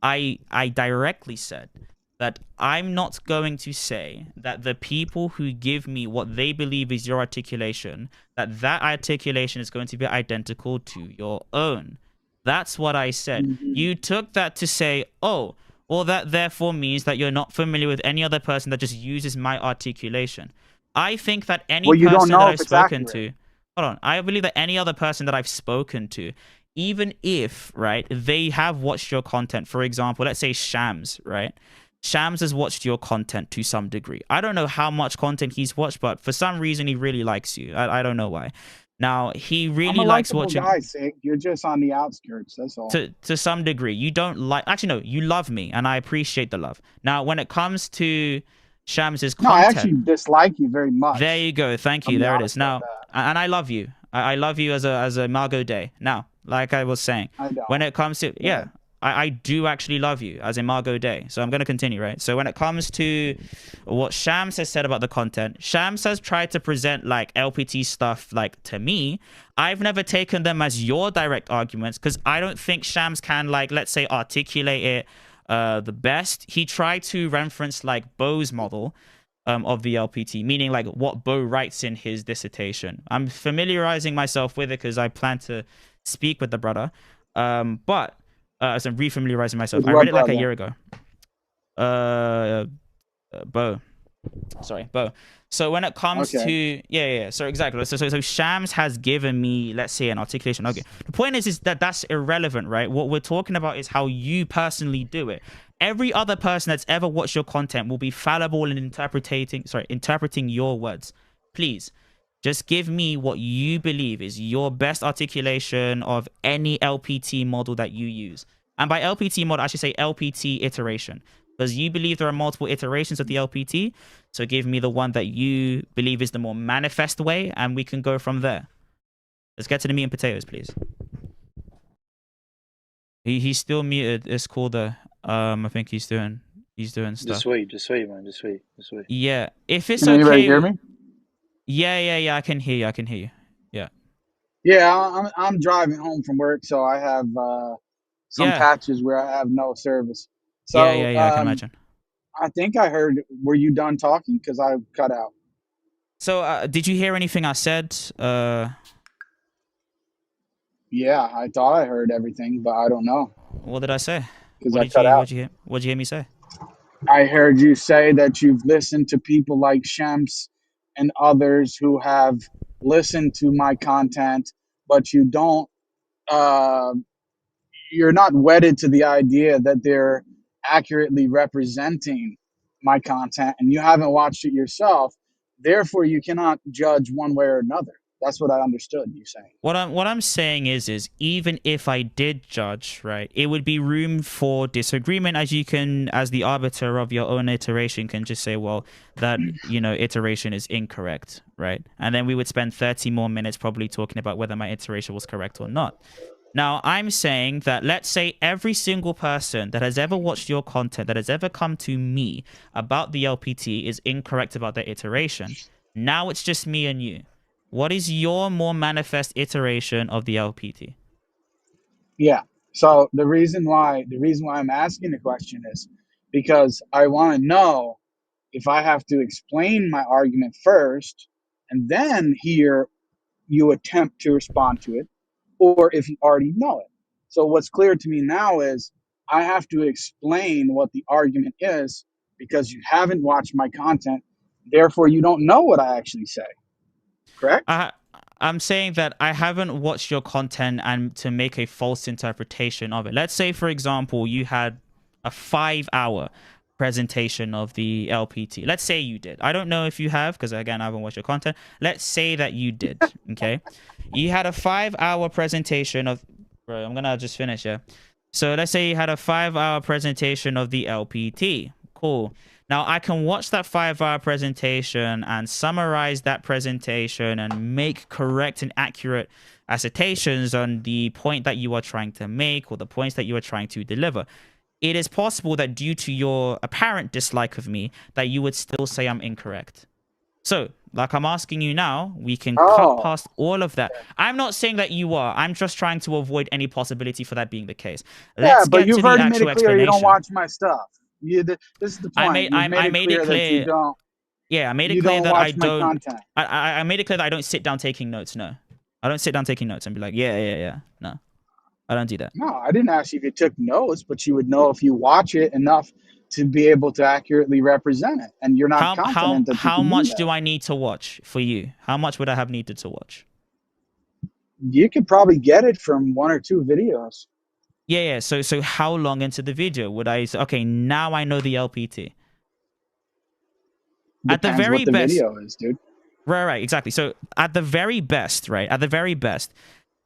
I directly said that I'm not going to say that the people who give me what they believe is your articulation, that articulation is going to be identical to your own. That's what I said. Mhm. You took that to say, oh, well, that therefore means that you're not familiar with any other person that just uses my articulation. I think that any Well, you don't person that know I've if it's spoken accurate. to, hold on, I believe that any other person that I've spoken to, even if, right, they have watched your content, for example, let's say Shams, right? Shams has watched your content to some degree. I don't know how much content he's watched, but for some reason he really likes you. I don't know why. Now, he I'm really a likes likable watching guy, SiiiG. You're just on the outskirts. That's all. to some degree. You don't like, actually no, you love me and I appreciate the love. Now, when it comes to Shams's No, I actually content, dislike you very much. there you go. Thank I'll you. be There it honest is. about Now, that. and I love you. I love you as a Margot Day. Now, like I was saying, I don't. when it comes to, yeah, I do actually love you as a Margot Day. So I'm going to continue, right? So when it comes to what Shams has said about the content, Shams has tried to present like LPT stuff like to me. I've never taken them as your direct arguments because I don't think Shams can, like, let's say, articulate it the best. He tried to reference like Bo's model of the LPT, meaning like what Bo writes in his dissertation. I'm familiarizing myself with it because I plan to speak with the brother. But as I'm refamiliarizing myself, With I what read it like a brother? year ago. Bo. Sorry, Bo. So when it comes Okay. to yeah. So exactly. So Shams has given me, let's say, an articulation. Okay. The point is that that's irrelevant, right? What we're talking about is how you personally do it. Every other person that's ever watched your content will be fallible in interpreting your words. Please, just give me what you believe is your best articulation of any LPT model that you use. And by LPT model, I should say LPT iteration. Because you believe there are multiple iterations of the LPT. So give me the one that you believe is the more manifest way, and we can go from there. Let's get to the meat and potatoes, please. He's still muted. It's called the I think he's doing stuff. Just wait, man. Just wait. Yeah. If it's Can anybody okay. hear me? Yeah. I can hear you. Yeah. Yeah, I'm driving home from work, so I have some Yeah. patches where I have no service. So Yeah. I can imagine. I think I heard. Were you done talking? Because I cut out. So did you hear anything I said? Yeah, I thought I heard everything, but I don't know What did I say? because What I did cut you out. hear me say? I heard you say that you've listened to people like Shams and others who have listened to my content, but you don't. Uh, you're not wedded to the idea that they're accurately representing my content, and you haven't watched it yourself. Therefore, you cannot judge one way or another. That's what I understood you saying. What I'm saying is even if I did judge, right, it would be room for disagreement, as you can, as the arbiter of your own iteration, can just say, well, that, iteration is incorrect, right? And then we would spend 30 more minutes probably talking about whether my iteration was correct or not. Now, I'm saying that let's say every single person that has ever watched your content, that has ever come to me about the LPT is incorrect about their iteration. Now it's just me and you. What is your more manifest iteration of the LPT? Yeah. So the reason why I'm asking the question is because I want to know if I have to explain my argument first and then hear you attempt to respond to it, or if you already know it. So what's clear to me now is I have to explain what the argument is because you haven't watched my content. Therefore, you don't know what I actually say. Correct? I'm saying that I haven't watched your content and to make a false interpretation of it. Let's say, for example, you had a 5-hour presentation of the LPT. Let's say you did. I don't know if you have, because again, I haven't watched your content. Let's say that you did. Okay. You had a 5-hour presentation of, bro, I'm going to just finish, yeah. So let's say you had a 5-hour presentation of the LPT. Cool. Now, I can watch that 5-hour presentation and summarize that presentation and make correct and accurate assertions on the point that you are trying to make or the points that you are trying to deliver. It is possible that due to your apparent dislike of me, that you would still say I'm incorrect. So Like I'm asking you now, we can cut Oh, past all of that. I'm not saying that you are. I'm just trying to avoid any possibility for that being the case. yeah, Let's but get to you've the already made actual it clear you don't explanation. watch my stuff. This is the point. You've made I it made clear it that you clear. don't. Yeah, I made it You clear don't that I watch my don't. content. I made it clear that I don't sit down taking notes. No, I don't sit down taking notes and be like, yeah. No, I don't do that. No, I didn't ask you if you took notes, but you would know if you watch it enough to be able to accurately represent it. And you're not confident that you How can do much that. do I need to watch for you? How much would I have needed to watch? You could probably get it from 1 or 2 videos. Yeah. So how long into the video would I say, okay, now I know the LPT? At the Depends very what the best, video is, dude. right, exactly. So at the very best, right, at the very best,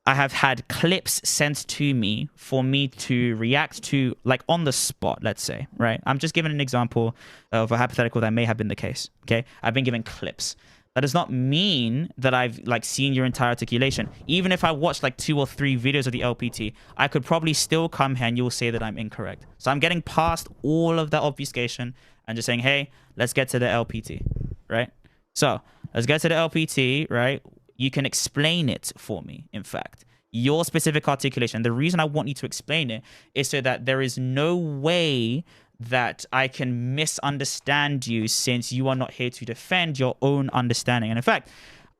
I have had clips sent to me for me to react to, like on the spot, let's say, right? I'm just giving an example of a hypothetical that may have been the case, okay? I've been given clips. That does not mean that I've like seen your entire articulation. Even if I watched like 2 or 3 videos of the LPT, I could probably still come here and you'll say that I'm incorrect. So I'm getting past all of that obfuscation and just saying, hey, let's get to the LPT, right? So let's get to the LPT, right? You can explain it for me, in fact. Your specific articulation. The reason I want you to explain it is so that there is no way that I can misunderstand you, since you are not here to defend your own understanding. And in fact,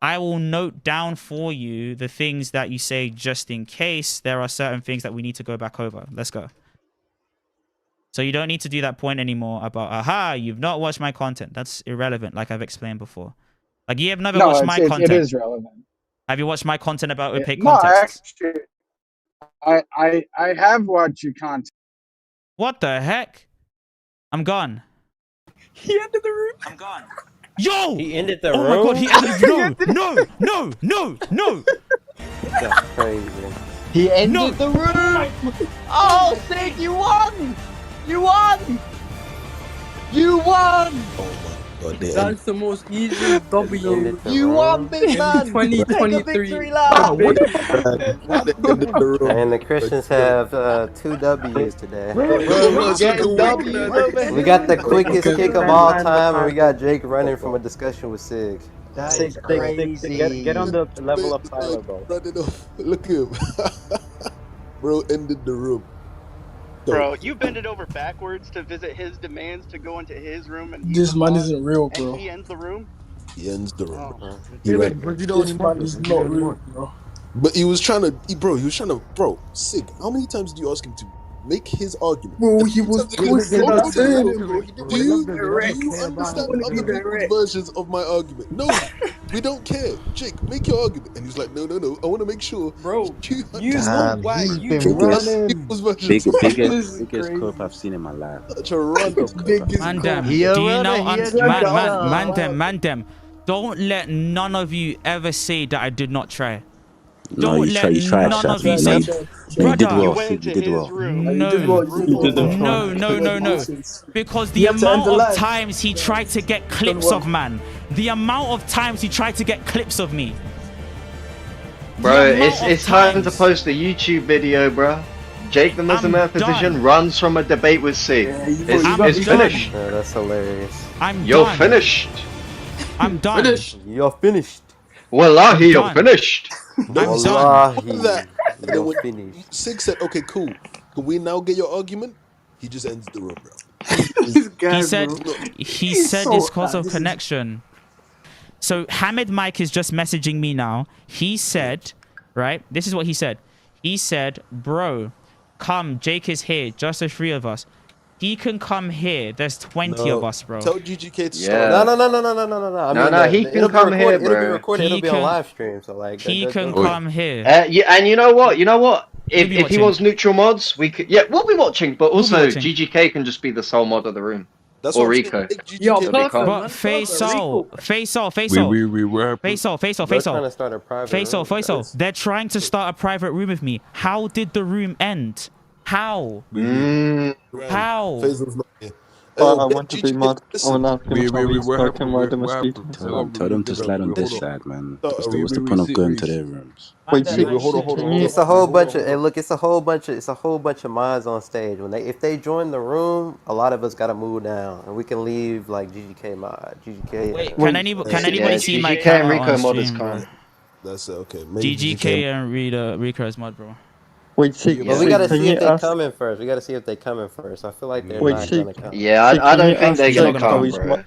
I will note down for you the things that you say just in case there are certain things that we need to go back over. Let's go. So you don't need to do that point anymore about, aha, you've not watched my content. That's irrelevant, like I've explained before. Like, you have never watched my content. It is relevant. Have you watched my content about opaque No, contexts? actually, I have watched your content. What the heck? I'm gone. He entered the room. I'm gone. Yo! He ended the Oh room. my god, he ended. No. That's crazy. He ended No. the room. Oh, SiiiG, you won! You won! You won! Oh my god, That's the most easiest W. Ended the You room. won, big man! 2023. Take a victory lap! What the end of the room? And the Christians have 2 W's today. We're getting W's over here. We got the quickest kick of all time, and we got Jake running from a discussion with SiiiG. That is crazy. Get on the level of Tyler, bro. Run it off. Look at him. Bro ended the room. Bro, you bend it over backwards to visit his demands to go into his room, and This man isn't real, bro. and he ends the room. He ends the room. Oh. He ran. This man is not real, bro. But he was trying to, bro, SiiiG, how many times did you ask him to make his argument? Bro, he was twisting that turning, bro. Do you understand other people's versions of my argument? No, we don't care. Jake, make your argument. And he's like, no. I want to make sure. Bro, you you know why you people's versions. Biggest clip I've seen in my life. Such a random. Man them. Do you know, man them. Don't let none of you ever say that I did not try. No, Don't you let tried. none of you You say, did brother. well, You went SiiiG. into You did his well. room. No. Because the amount of times he tried to get clips of man, the amount of times he tried to get clips of me. Bro, it's time to post a YouTube video, bro. Jake the Muslim Metaphysician runs from a debate with SiiiG. It's finished. Yeah, that's hilarious. You're finished. I'm done. You're finished. Wallahi, you're finished. I'm done. Wallahi, you're finished. SiiiG said, okay, cool. Can we now get your argument? He just ends the room, bro. He said it's cause of connection. So Hamid Mike is just messaging me now. He said, right? This is what he said. He said, bro, come, Jake is here, just the 3 of us. He can come here. There's 20 of us, bro. Tell GGK to Yeah. start. No. He can come here, It'll be bro. recorded. It'll be on live stream. So like, He can don't- come here. Yeah, and you know what? If he watching. wants neutral mods, we could. Yeah, we'll be watching. But also, watching. GGK can just be the sole mod of the room. That's Or what I'm Rico. saying. Make GGK Yo, be perfect, calm. But man. Faisal. We were. Faisal. They're trying to start a private room. Faisal. They're trying to start a private room with me. How did the room end? How? Mm. How? Faisal's not here. I want to be mad. I want to ask him how he's fucking why the mosquito. Tell them to slide on this side, man. What's the point of Sit, going to their rooms? Wait, hold on. It's a whole bunch of. Hey, look, it's a whole bunch of minds on stage. If they join the room, a lot of us gotta move down, and we can leave like GGK mod, GGK. Wait, can anybody see my GGK and camera Rico on mod is stream, bro? calm. That's okay. GGK and Rico is mod, bro. Wait, but we gotta see if they coming first. We gotta see if they coming first. I feel like they're not gonna come. Yeah, I don't think they're gonna come, bro.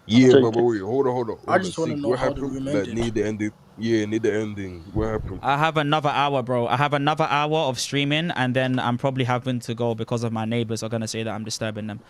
Yeah, but wait, hold on. I just want to know how the room ended. Need the ending. Yeah, need the ending. What happened? I have another hour, bro. I have another hour of streaming, and then I'm probably having to go because of my neighbors are gonna say that I'm disturbing them.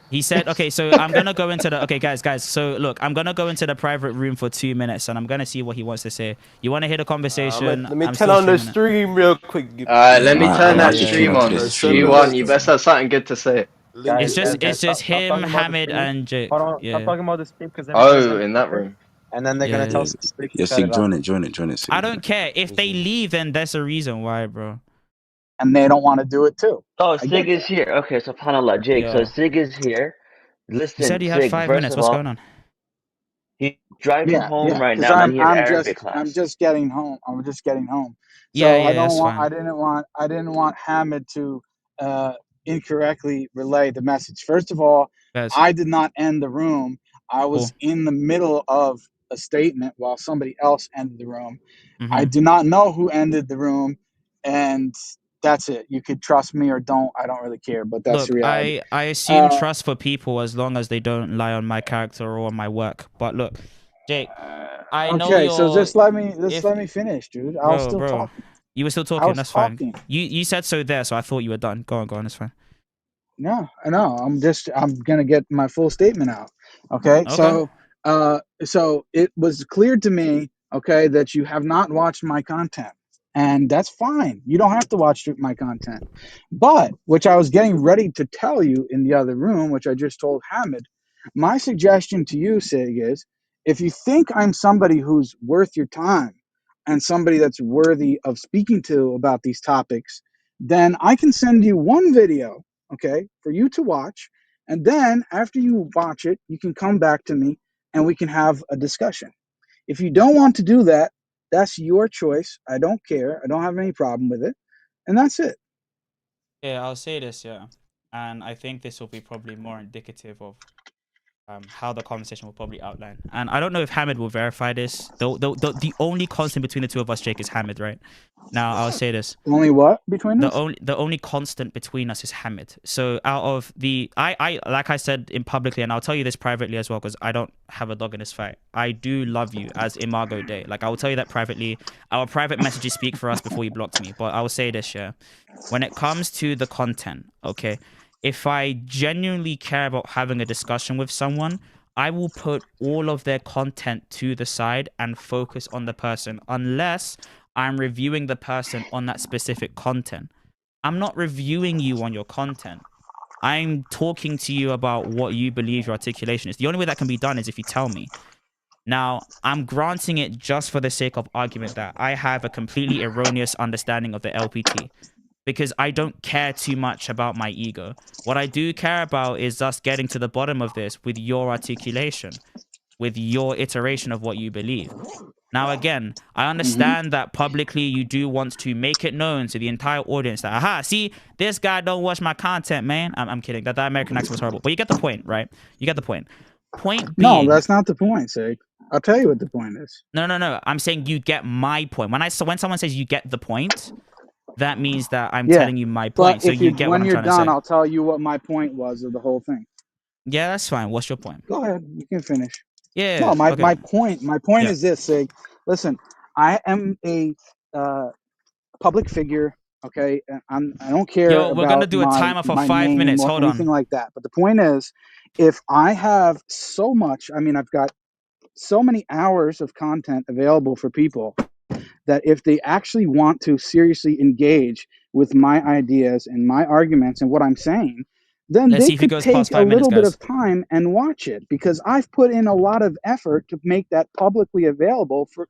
He said, okay, so I'm gonna go into the guys. So look, I'm gonna go into the private room for 2 minutes, and I'm gonna see what he wants to say. You want to hear the conversation? Let me turn on the stream real quick. Let me turn that stream on. You best have something good to say. It's just him, Hamid, and Jake. Yeah. Stop talking about the stream because in that room. And then they're gonna tell us to speak. Yeah, SiiiG, join it. I don't care if they leave, then there's a reason why, bro. And they don't want to do it too. Oh, SiiiG is here. Okay, so subhanAllah, Jake. Yeah. So SiiiG is here. Listen, You said you had 5 minutes. What's going on? He's driving home right now. I'm, And he has I'm Arabic just class. I'm just getting home. So Yeah, I didn't want Hamid to incorrectly relay the message. First of all, I did not end the room. I was in the middle of a statement while somebody else ended the room. I do not know who ended the room, and that's it. You could trust me or don't. I don't really care, but that's the reality. I assume trust for people as long as they don't lie on my character or on my work. But look, Jake, I know Okay, so just let me finish, dude. I was still talking. You were still talking. That's fine. You said so there, so I thought you were done. Go on. That's fine. No, I know. I'm gonna get my full statement out. Okay. So it was clear to me, okay, that you have not watched my content, and that's fine. You don't have to watch my content. But which I was getting ready to tell you in the other room, which I just told Hamid. My suggestion to you, SiiiG, is if you think I'm somebody who's worth your time and somebody that's worthy of speaking to about these topics, then I can send you one video, okay, for you to watch. And then after you watch it, you can come back to me and we can have a discussion. If you don't want to do that, that's your choice. I don't care. I don't have any problem with it. And that's it. Yeah, I'll say this, yeah. And I think this will be probably more indicative of how the conversation will probably outline. And I don't know if Hamid will verify this. The only constant between the two of us, Jake, is Hamid, right? Now, I'll say this. Only what between us? The only constant between us is Hamid. So out of I like I said in publicly, and I'll tell you this privately as well, because I don't have a dog in this fight. I do love you as Imago Day. Like, I will tell you that privately. Our private messages speak for us before you blocked me. But I will say this, yeah. When it comes to the content, okay, if I genuinely care about having a discussion with someone, I will put all of their content to the side and focus on the person, unless I'm reviewing the person on that specific content. I'm not reviewing you on your content. I'm talking to you about what you believe your articulation is. The only way that can be done is if you tell me. Now, I'm granting it just for the sake of argument that I have a completely erroneous understanding of the LPT. Because I don't care too much about my ego. What I do care about is us getting to the bottom of this with your articulation, with your iteration of what you believe. Now, again, I understand that publicly you do want to make it known to the entire audience that, aha, see, this guy don't watch my content, man. I'm kidding. That American accent was horrible. But you get the point, right? You get the point. Point being... No, that's not the point, SiiiG. I'll tell you what the point is. No. I'm saying you get my point. When someone says you get the point... that means that I'm telling you my point, but so you get what I'm trying to say. When you're done, I'll tell you what my point was of the whole thing. Yeah, that's fine. What's your point? Go ahead. You can finish. Yeah. No, my point is this, SiiiG. Listen, I am a public figure, okay? And I don't care Yo, we're about going to do a timer for 5 minutes. Hold on. Anything like that. But the point is, if I have so much, I mean, I've got so many hours of content available for people that if they actually want to seriously engage with my ideas and my arguments and what I'm saying, then they could take a little bit of time and watch it, because I've put in a lot of effort to make that publicly available for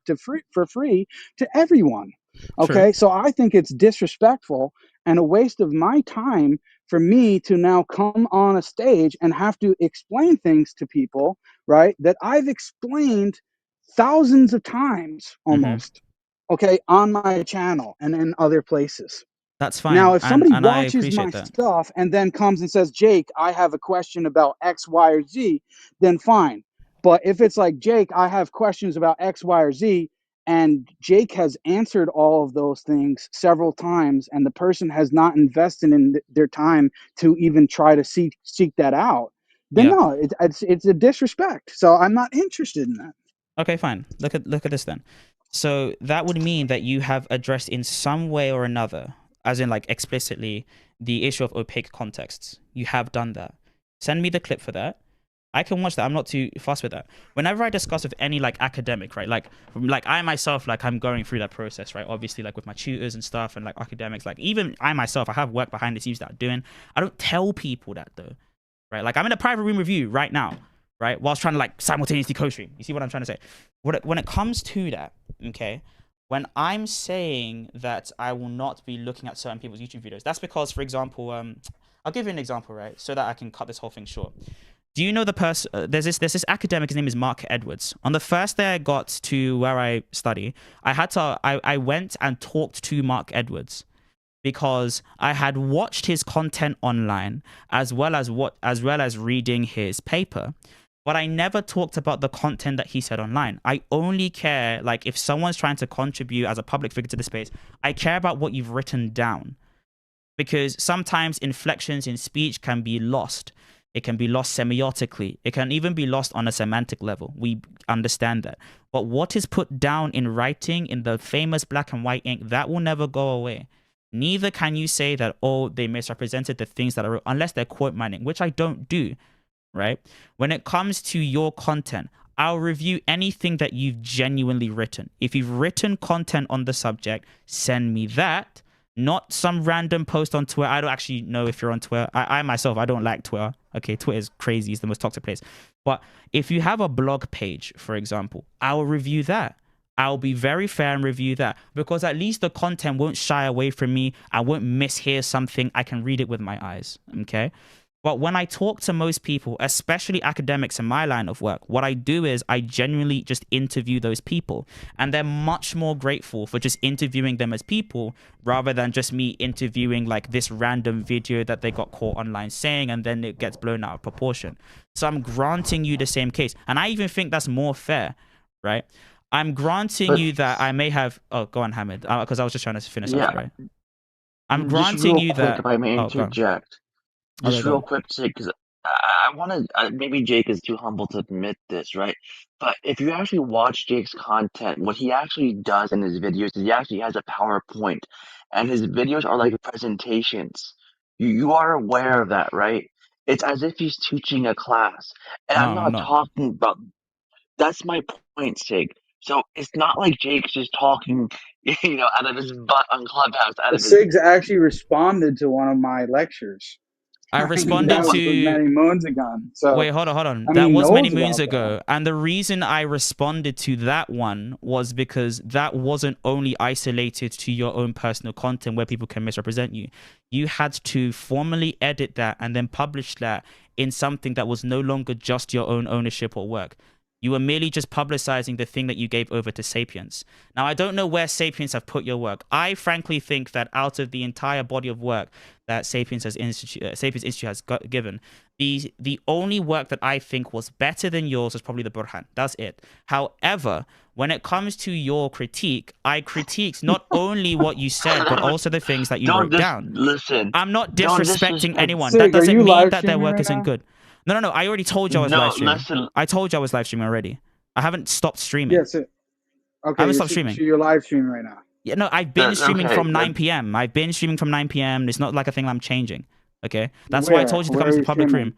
free to everyone. Okay, so I think it's disrespectful and a waste of my time for me to now come on a stage and have to explain things to people, right? That I've explained thousands of times almost, okay, on my channel and in other places. That's fine. Now, if somebody and I watches my appreciate that. stuff and then comes and says, Jake, I have a question about X, Y, or Z, then fine. But if it's like, Jake, I have questions about X, Y, or Z, and Jake has answered all of those things several times, and the person has not invested in their time to even try to seek that out, then no, it's a disrespect. So I'm not interested in that. Okay, fine. Look at this then. So that would mean that you have addressed in some way or another, as in like explicitly, the issue of opaque contexts. You have done that. Send me the clip for that. I can watch that. I'm not too fussed with that. Whenever I discuss with any like academic, right, like I myself, like I'm going through that process, right, obviously, like with my tutors and stuff, and like academics, like even I myself, I have work behind the scenes that I'm doing. I don't tell people that though, right? Like I'm in a private room with you right now, right, whilst trying to like simultaneously co-stream. You see what I'm trying to say? When it comes to that, okay, when I'm saying that I will not be looking at certain people's YouTube videos, that's because, for example, I'll give you an example, right, so that I can cut this whole thing short. Do you know the person? There's this academic. His name is Mark Edwards. On the first day I got to where I study, I went and talked to Mark Edwards because I had watched his content online as well as reading his paper. But I never talked about the content that he said online. I only care, like, if someone's trying to contribute as a public figure to the space, I care about what you've written down. Because sometimes inflections in speech can be lost. It can be lost semiotically. It can even be lost on a semantic level. We understand that. But what is put down in writing in the famous black and white ink, that will never go away. Neither can you say that, oh, they misrepresented the things that I wrote, unless they're quote mining, which I don't do, right? When it comes to your content, I'll review anything that you've genuinely written. If you've written content on the subject, send me that. Not some random post on Twitter. I don't actually know if you're on Twitter. I myself, I don't like Twitter. Okay, Twitter is crazy. It's the most toxic place. But if you have a blog page, for example, I'll review that. I'll be very fair and review that, because at least the content won't shy away from me. I won't mishear something. I can read it with my eyes. Okay. But when I talk to most people, especially academics in my line of work, what I do is I genuinely just interview those people. And they're much more grateful for just interviewing them as people rather than just me interviewing like this random video that they got caught online saying, and then it gets blown out of proportion. So I'm granting you the same case. And I even think that's more fair, right? I'm granting you that I may have... Oh, go on, Hamid, because I was just trying to finish up, right? I'm granting you that... If I may interject. Just real quick, because I want to, maybe Jake is too humble to admit this, right? But if you actually watch Jake's content, what he actually does in his videos is he actually has a PowerPoint, and his videos are like presentations. You are aware of that, right? It's as if he's teaching a class. And I'm not talking about, that's my point, Sig. So it's not like Jake's just talking, out of his butt on Clubhouse. SiiiG's actually responded to one of my lectures. I responded that was to many moons ago. So wait, hold on. I That mean, was many knows moons about ago. that. And the reason I responded to that one was because that wasn't only isolated to your own personal content where people can misrepresent you. You had to formally edit that and then publish that in something that was no longer just your own ownership or work. You were merely just publicizing the thing that you gave over to Sapiens. Now, I don't know where Sapiens have put your work. I frankly think that out of the entire body of work that Sapiens Institute has given, the only work that I think was better than yours was probably the Burhan. That's it. However, when it comes to your critique, I critiqued not only what you said, but also the things that you wrote down. Listen. I'm not disrespecting anyone. SiiiG, that doesn't mean that their streaming work right isn't now? good. No. I already told you I was live streaming. I told you I was live streaming already. I haven't stopped streaming. Yes. Okay. I haven't stopped streaming. So you're live streaming right now. Yeah, no, I've been streaming from 9 p.m. I've been streaming from 9 p.m. It's not like a thing I'm changing. Okay, that's why I told you to come to the public room.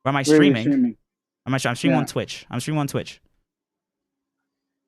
Where am I streaming? I'm streaming on Twitch. I'm streaming on Twitch.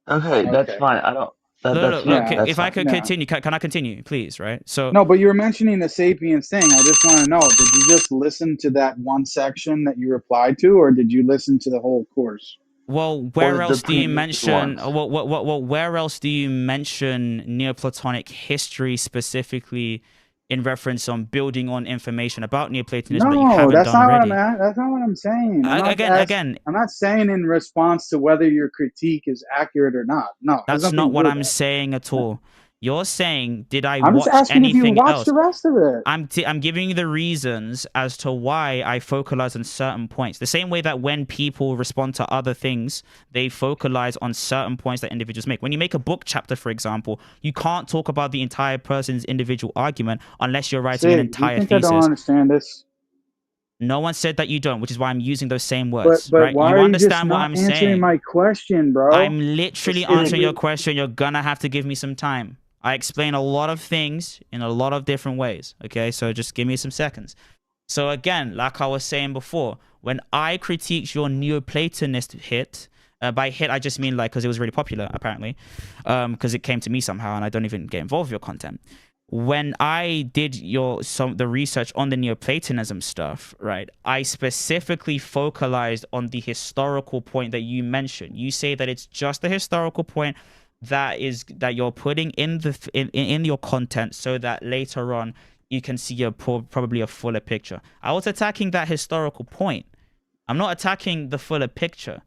Okay, that's fine. I don't. Okay, if I could continue, can I continue, please? Right. So no, but you were mentioning the Sapiens thing. I just want to know: did you just listen to that one section that you replied to, or did you listen to the whole course? Well, where the else do you previous mention? ones. Where else do you mention Neoplatonic history specifically in reference on building on information about Neoplatonism that you No, haven't that's done not what I'm already? at. That's not what I'm saying. Again, I'm not saying in response to whether your critique is accurate or not. No, it has that's nothing not to do what with I'm saying at that. all. You're saying, did I I'm just watch asking if you anything watched else? the rest of it. I'm giving you the reasons as to why I focalize on certain points. The same way that when people respond to other things, they focalize on certain points that individuals make. When you make a book chapter, for example, you can't talk about the entire person's individual argument unless you're writing an Sig, entire you think thesis. I don't understand this? No one said that you don't, which is why I'm using those same words, But right? why You are you just understand what not I'm answering saying. my question, bro? I'm literally answering your question. You're gonna have to give me some time. I explain a lot of things in a lot of different ways, okay? So just give me some seconds. So again, like I was saying before, when I critiqued your Neoplatonist hit, by hit I just mean like because it was really popular apparently, because it came to me somehow and I don't even get involved with your content. When I did the research on the Neoplatonism stuff, right, I specifically focalized on the historical point that you mentioned. You say that it's just a historical point that you're putting in in your content so that later on you can see probably a fuller picture. I was attacking that historical point. I'm not attacking the fuller picture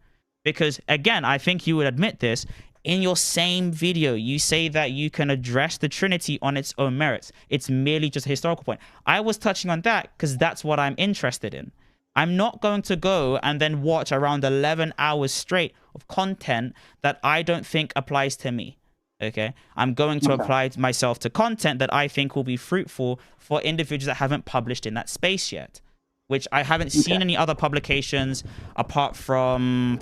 because, again, I think you would admit this. In your same video, you say that you can address the Trinity on its own merits. It's merely just a historical point. I was touching on that because that's what I'm interested in. I'm not going to go and then watch around 11 hours straight of content that I don't think applies to me. Okay? I'm going to apply myself to content that I think will be fruitful for individuals that haven't published in that space yet, which I haven't seen any other publications apart from...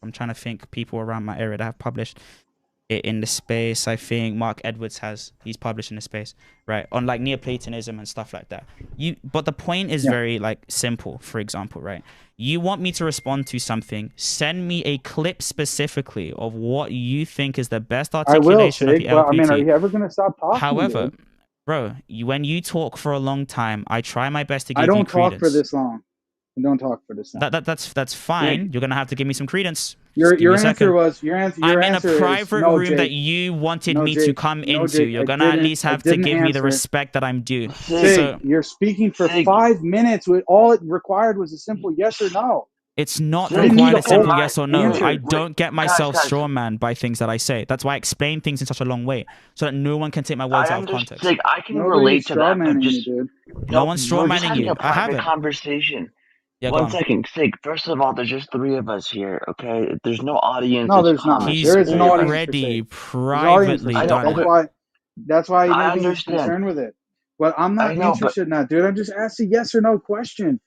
I'm trying to think people around my area that have published it in the space. I think Mark Edwards he's published in the space, right, on like Neoplatonism and stuff like that. But the point is very like simple. For example, right, you want me to respond to something, send me a clip specifically of what you think is the best articulation of the LPT. But I mean, are you ever gonna stop talking? However, bro, when you talk for a long time, I try my best to give you credence. I don't talk for this long. Don't talk for this long. That's fine. Jake, You're gonna have to give me some credence. Your answer was I'm in a private room Jake, that you wanted me to come into. Jake, You're gonna at least have to give me the respect that I'm due. So, you're speaking for 5 minutes. All it required was a simple yes or no. It's not required a simple yes or no. I don't get myself strawman by things that I say. That's why I explain things in such a long way, so that no one can take my words out of context. I can relate to that, but just no one's strawmanning you. I haven't. Conversation. Yeah, One second, SiiiG. First of all, there's just 3 of us here, okay? There's no audience. No, there's not. He's already privately done. That's why I made me concerned with it. But I'm not interested in that, dude. I'm just asking yes or no question.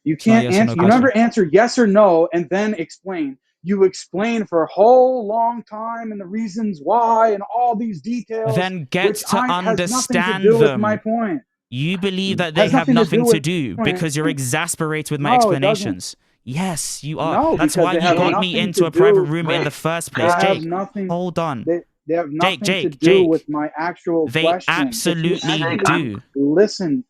You can't answer. You never answer yes or no and then explain. You explain for a whole long time and the reasons why and all these details. Then get to understand them. With my point. You believe that they have nothing to do because you're exasperated with my explanations. Yes, you are. No, that's why you got me into a private room in the first place. Jake, hold on. They have nothing to do with my actual question. They absolutely do. Listen.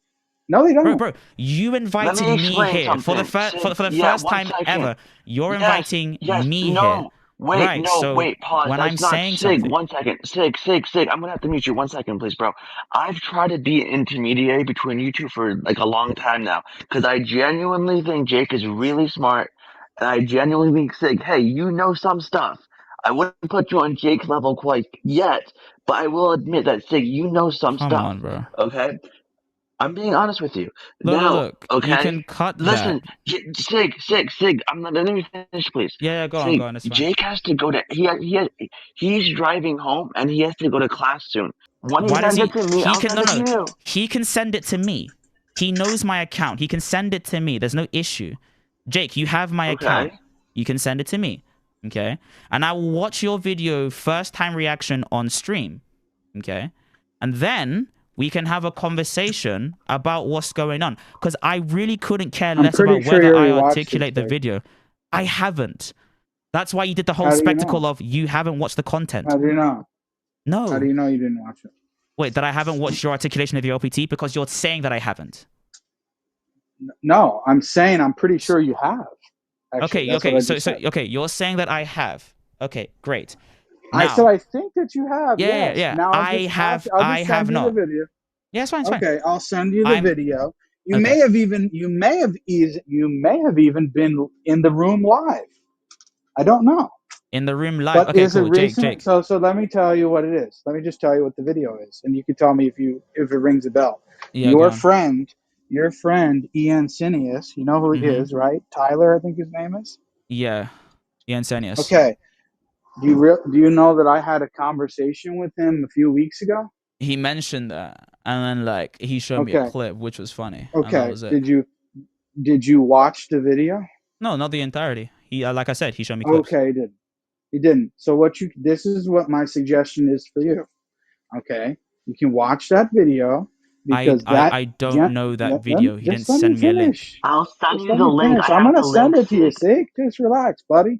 No, they don't. Bro, you invited me here for the first time ever. You're inviting me here. Wait, pause. When I'm saying SiiiG, something... one second. SiiiG, I'm gonna have to mute you 1 second, please, bro. I've tried to be an intermediary between you two for like a long time now, because I genuinely think Jake is really smart, and I genuinely think, SiiiG, hey, you know some stuff. I wouldn't put you on Jake's level quite yet, but I will admit that, SiiiG, you know some stuff. Come on, bro. Okay? I'm being honest with you. Look, okay? You can cut Listen, SiiiG, let me finish, please. Yeah, go on. It's fine. Jake has to go to, he's driving home, and he has to go to class soon. When he sends it to me, I'll send it to you. He can send it to me. He knows my account. He can send it to me. There's no issue. Jake, you have my account. You can send it to me. Okay? And I will watch your video first time reaction on stream. Okay? And then we can have a conversation about what's going on. Because I really couldn't care less about whether I articulate the video. I haven't. That's why you did the whole spectacle of you haven't watched the content. How do you know? No. How do you know you didn't watch it? Wait, that I haven't watched your articulation of the LPT? Because you're saying that I haven't. No, I'm saying I'm pretty sure you have. Actually, Okay, that's what okay. I So just so said. okay, you're saying that I have. Okay, great. I said Now, I think that you have. yeah, Yes. yeah. Now I'll I just send have you the not. video. Yeah, it's fine, it's fine. Okay, I'll send you the I'm video. You okay. may have even been in the room live. I don't know. In the room live. But Okay, is it cool. Jake, recent? Jake. So let me tell you what it is. Let me just tell you what the video is, and you can tell me if it rings a bell. Yeah, go Your on. friend, Ian Sinius, you know who he Mm-hmm. is, right? Tyler, I think his name is. Yeah. Ian Senius. Okay. Do you know that I had a conversation with him a few weeks ago? He mentioned that, and then like he showed me a Okay. clip, which was funny, and that Okay. was it. Did you watch the video? No, not the entirety. He, like I said, he showed me clips. Okay, he didn't. So this is what my suggestion is for you. Okay, you can watch that video because I don't know that video. He didn't let me send me a link. finish. I'll send Just you let the me link. finish. I I'm have gonna the link, send it to you, SiiiG. SiiiG. Just relax, buddy.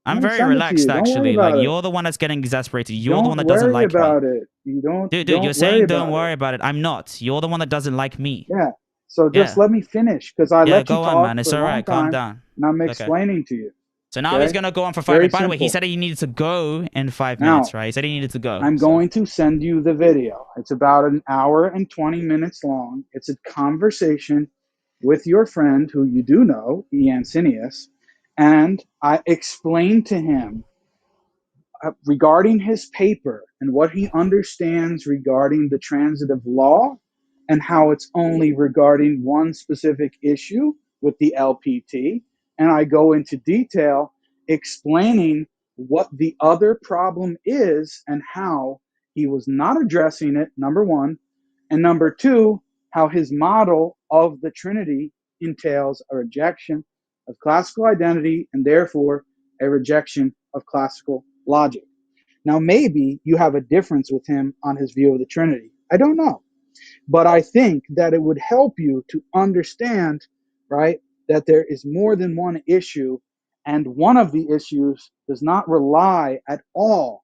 I'm I'm gonna very send it to relaxed, you. Don't worry actually. Like, about it. you're the one that's getting exasperated. You're the one Don't that doesn't worry like me. about it. You don't. Dude, Don't you're worry saying about don't worry it. about it. I'm not. You're the one that doesn't like me. Yeah. So just Yeah. let me finish because I Yeah, let you go on, talk man. It's for a all long right. Calm time, down. and I'm Okay. explaining to you. So now Okay? he's gonna go on for 5 Very minutes. By the way, he simple. said he needed to go in 5 Now, minutes, right? He said he needed to go. I'm going to send you the video. It's about an hour and 20 minutes long. It's a conversation with your friend who you do know, Ian Sinius, and I explained to him regarding his paper and what he understands regarding the transitive law and how it's only regarding one specific issue with the LPT. And I go into detail explaining what the other problem is and how he was not addressing it, number one. And number two, how his model of the Trinity entails a rejection of classical identity and therefore a rejection of classical logic. Now, maybe you have a difference with him on his view of the Trinity. I don't know. But I think that it would help you to understand, right, that there is more than one issue, and one of the issues does not rely at all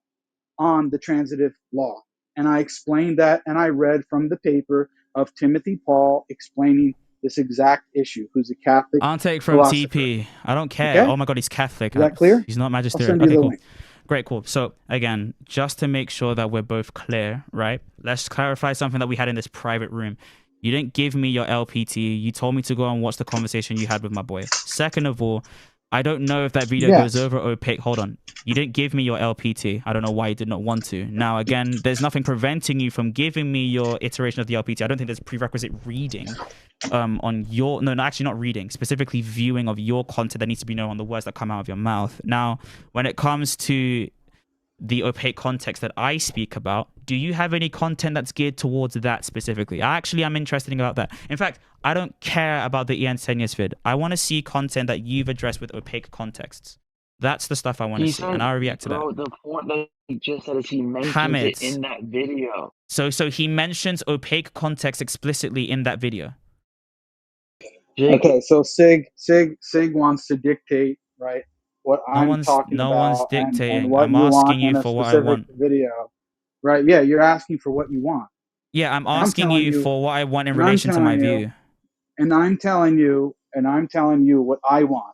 on the transitive law. And I explained that, and I read from the paper of Timothy Paul explaining this exact issue, who's a Catholic I'll take from philosopher. TP. I don't care. Okay? Oh my god, he's Catholic. Is that clear? He's not I'll magisterial. send you Okay, the cool. link. Great, cool. So again, just to make sure that we're both clear, right? Let's clarify something that we had in this private room. You didn't give me your LPT. You told me to go and watch the conversation you had with my boy. Second of all, I don't know if that video goes Yes. over opaque. Hold on. You didn't give me your LPT. I don't know why you did not want to. Now, again, there's nothing preventing you from giving me your iteration of the LPT. I don't think there's prerequisite reading on your... No, actually not reading. Specifically viewing of your content that needs to be known on the words that come out of your mouth. Now, when it comes to the opaque context that I speak about, do you have any content that's geared towards that specifically? Actually, I'm interested about that. In fact, I don't care about the Ian Senius vid. I want to see content that you've addressed with opaque contexts. That's the stuff I want to see, and I'll react to that. Bro, the point that he just said is he mentions it in that video. So he mentions opaque context explicitly in that video. Jake, Okay, so SiiiG wants to dictate, right, what I'm talking no about one's dictating. and what I'm you asking want you in a for what I specific want. video. Right, yeah, you're asking for what you want. Yeah, I'm asking you for what I want in relation to my view. And I'm telling you what I want.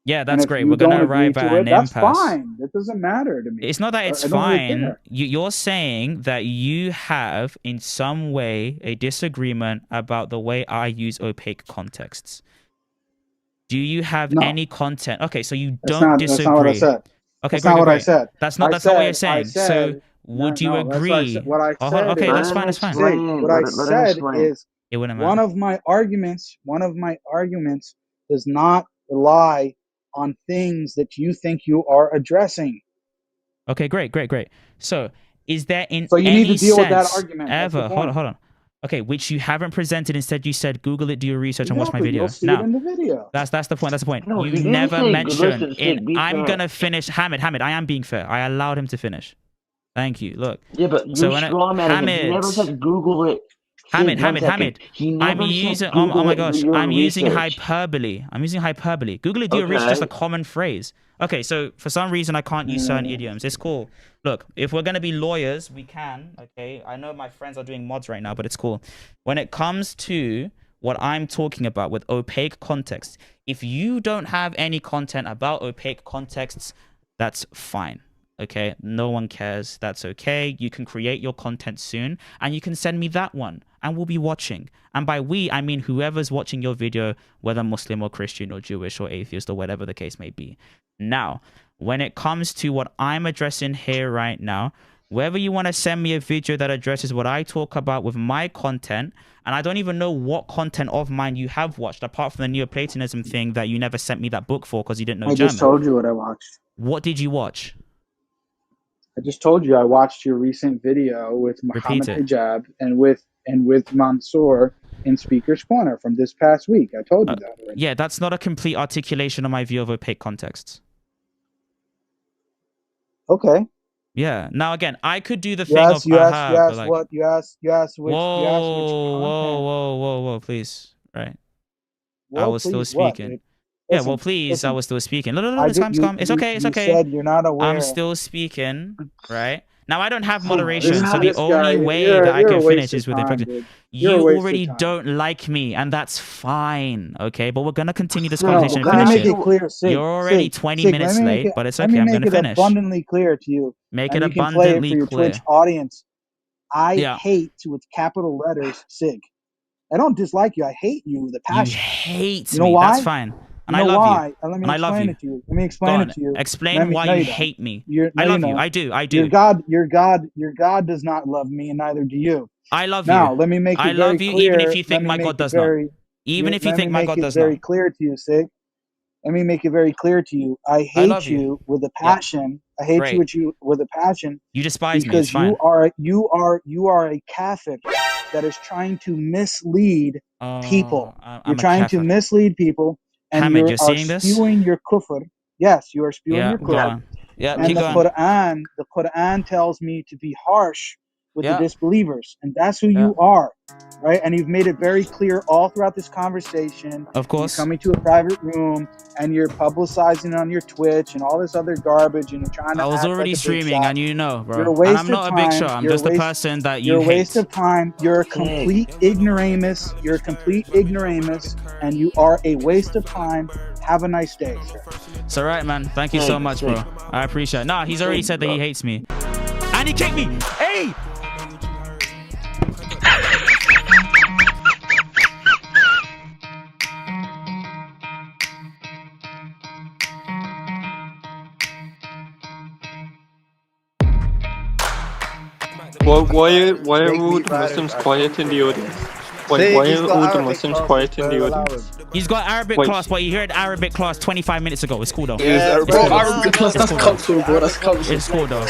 Yeah, that's great. You We're gonna don't agree arrive at to it, an that's impasse. fine. That doesn't matter to me. It's not that it's I don't really fine. care. You're saying that you have, in some way, a disagreement about the way I use opaque contexts. Do you have any content? Okay, so you don't disagree. That's not what I said. Okay, that's not what I said. That's not what you're saying. So would you agree? What I said okay, that's fine. That's fine. What I said is one of my arguments does not rely on things that you think you are addressing. Okay, great. So is there in so you any need to deal sense with that argument ever? Hold on. Okay, which you haven't presented. Instead, you said Google it, do your research, and watch my video. You'll see it in the video. That's the point. No, you never mentioned. I'm gonna finish. Hamid, I am being fair. I allowed him to finish. Thank you. Look. Yeah, but you're strawmanning it. He never said Google it. Hamid. I'm using. Oh my gosh. I'm using hyperbole. Google it, do your research. Just a common phrase. Okay, so for some reason I can't use certain idioms. It's cool. Look, if we're gonna be lawyers, we can. Okay, I know my friends are doing mods right now, but it's cool. When it comes to what I'm talking about with opaque context. If you don't have any content about opaque contexts, that's fine. Okay, no one cares. That's okay. You can create your content soon and you can send me that one and we'll be watching. And by we, I mean whoever's watching your video, whether Muslim or Christian or Jewish or atheist or whatever the case may be. Now, when it comes to what I'm addressing here right now, whether you want to send me a video that addresses what I talk about with my content, and I don't even know what content of mine you have watched, apart from the Neoplatonism thing that you never sent me that book for because you didn't know German. I just told you what I watched. What did you watch? I just told you I watched your recent video with Muhammad Hijab and with Mansour in Speaker's Corner from this past week. I told you that already. Yeah, that's not a complete articulation of my view of opaque contexts. Okay. Yeah. Now again, I could do the thing You asked like, what you asked which whoa, please. Right. Well, I was still speaking. What, yeah, listen, well, please, listen. I was still speaking. No, the time's come. It's okay, it's okay. You said you're not aware. I'm still speaking, right? Now, I don't have moderation, This so the only way that I can finish is with the You already don't like me, and that's fine, okay? But we're going to continue this conversation and finish it. Clear, You're already 20 minutes late, but it's okay. I'm going to finish. Make it abundantly clear to you. Make it abundantly clear. For your Twitch audience. I hate, with capital letters, SiiiG. I don't dislike you. I hate you with a passion. You hate me. You know why? That's fine. And I love you. Let me explain it to you. Let me explain it to you. Explain why you hate me. I love you. I do. Your God does not love me, and neither do you. I love you. Now, let me make it very clear. I love you, even if you think my God does not. Even if you think my God does not. Let me make it very clear to you, SiiiG. Let me make it very clear to you. I hate you with a passion. I hate you with a passion. You despise me. Because you are a kafir that is trying to mislead people. You're trying to mislead people. And Hamid, you are spewing your kufr. Yes, you are spewing your kufr. And the Quran tells me to be harsh with the disbelievers, and that's who you are, right? And you've made it very clear all throughout this conversation. Of course, you're coming to a private room and you're publicizing on your Twitch and all this other garbage, and you're trying to. I was already streaming, and you know, bro. You're a waste and I'm not a big shot. I'm just a person that you hate. You're a waste of time. You're a complete ignoramus. You're a complete ignoramus, and you are a waste of time. Have a nice day, sir. It's all right, man. Thank you so much, bro. I appreciate it. Nah, he's already said that he hates me, and he kicked me. Hey. Why are all the Muslims quiet in the audience? Why are all the Muslims quiet in the audience? He's got Arabic class, but you heard Arabic class 25 minutes ago. It's cool though. Arabic class, that's comfortable, bro. That's comfortable. It's cool though.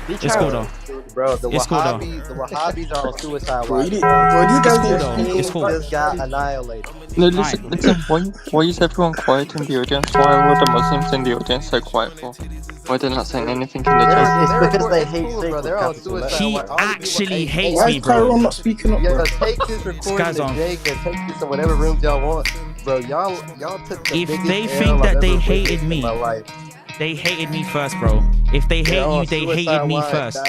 It's cool though. Bro, the Wahhabis are on suicide watch. It's cool. Just got annihilated. No, listen. Why is everyone quiet in the audience? Why are all the Muslims in the audience so quiet for? Why they're not saying anything in the chat? It's because they hate SiiiG, They're on suicide He watch. actually hates Why me, is bro. Tyrone not speaking up, bro? Take this recording to Jake and take this to whatever rooms y'all want. Bro, y'all took the If they think that they hated me, they hated me first, bro. If they hate you, they hated me first.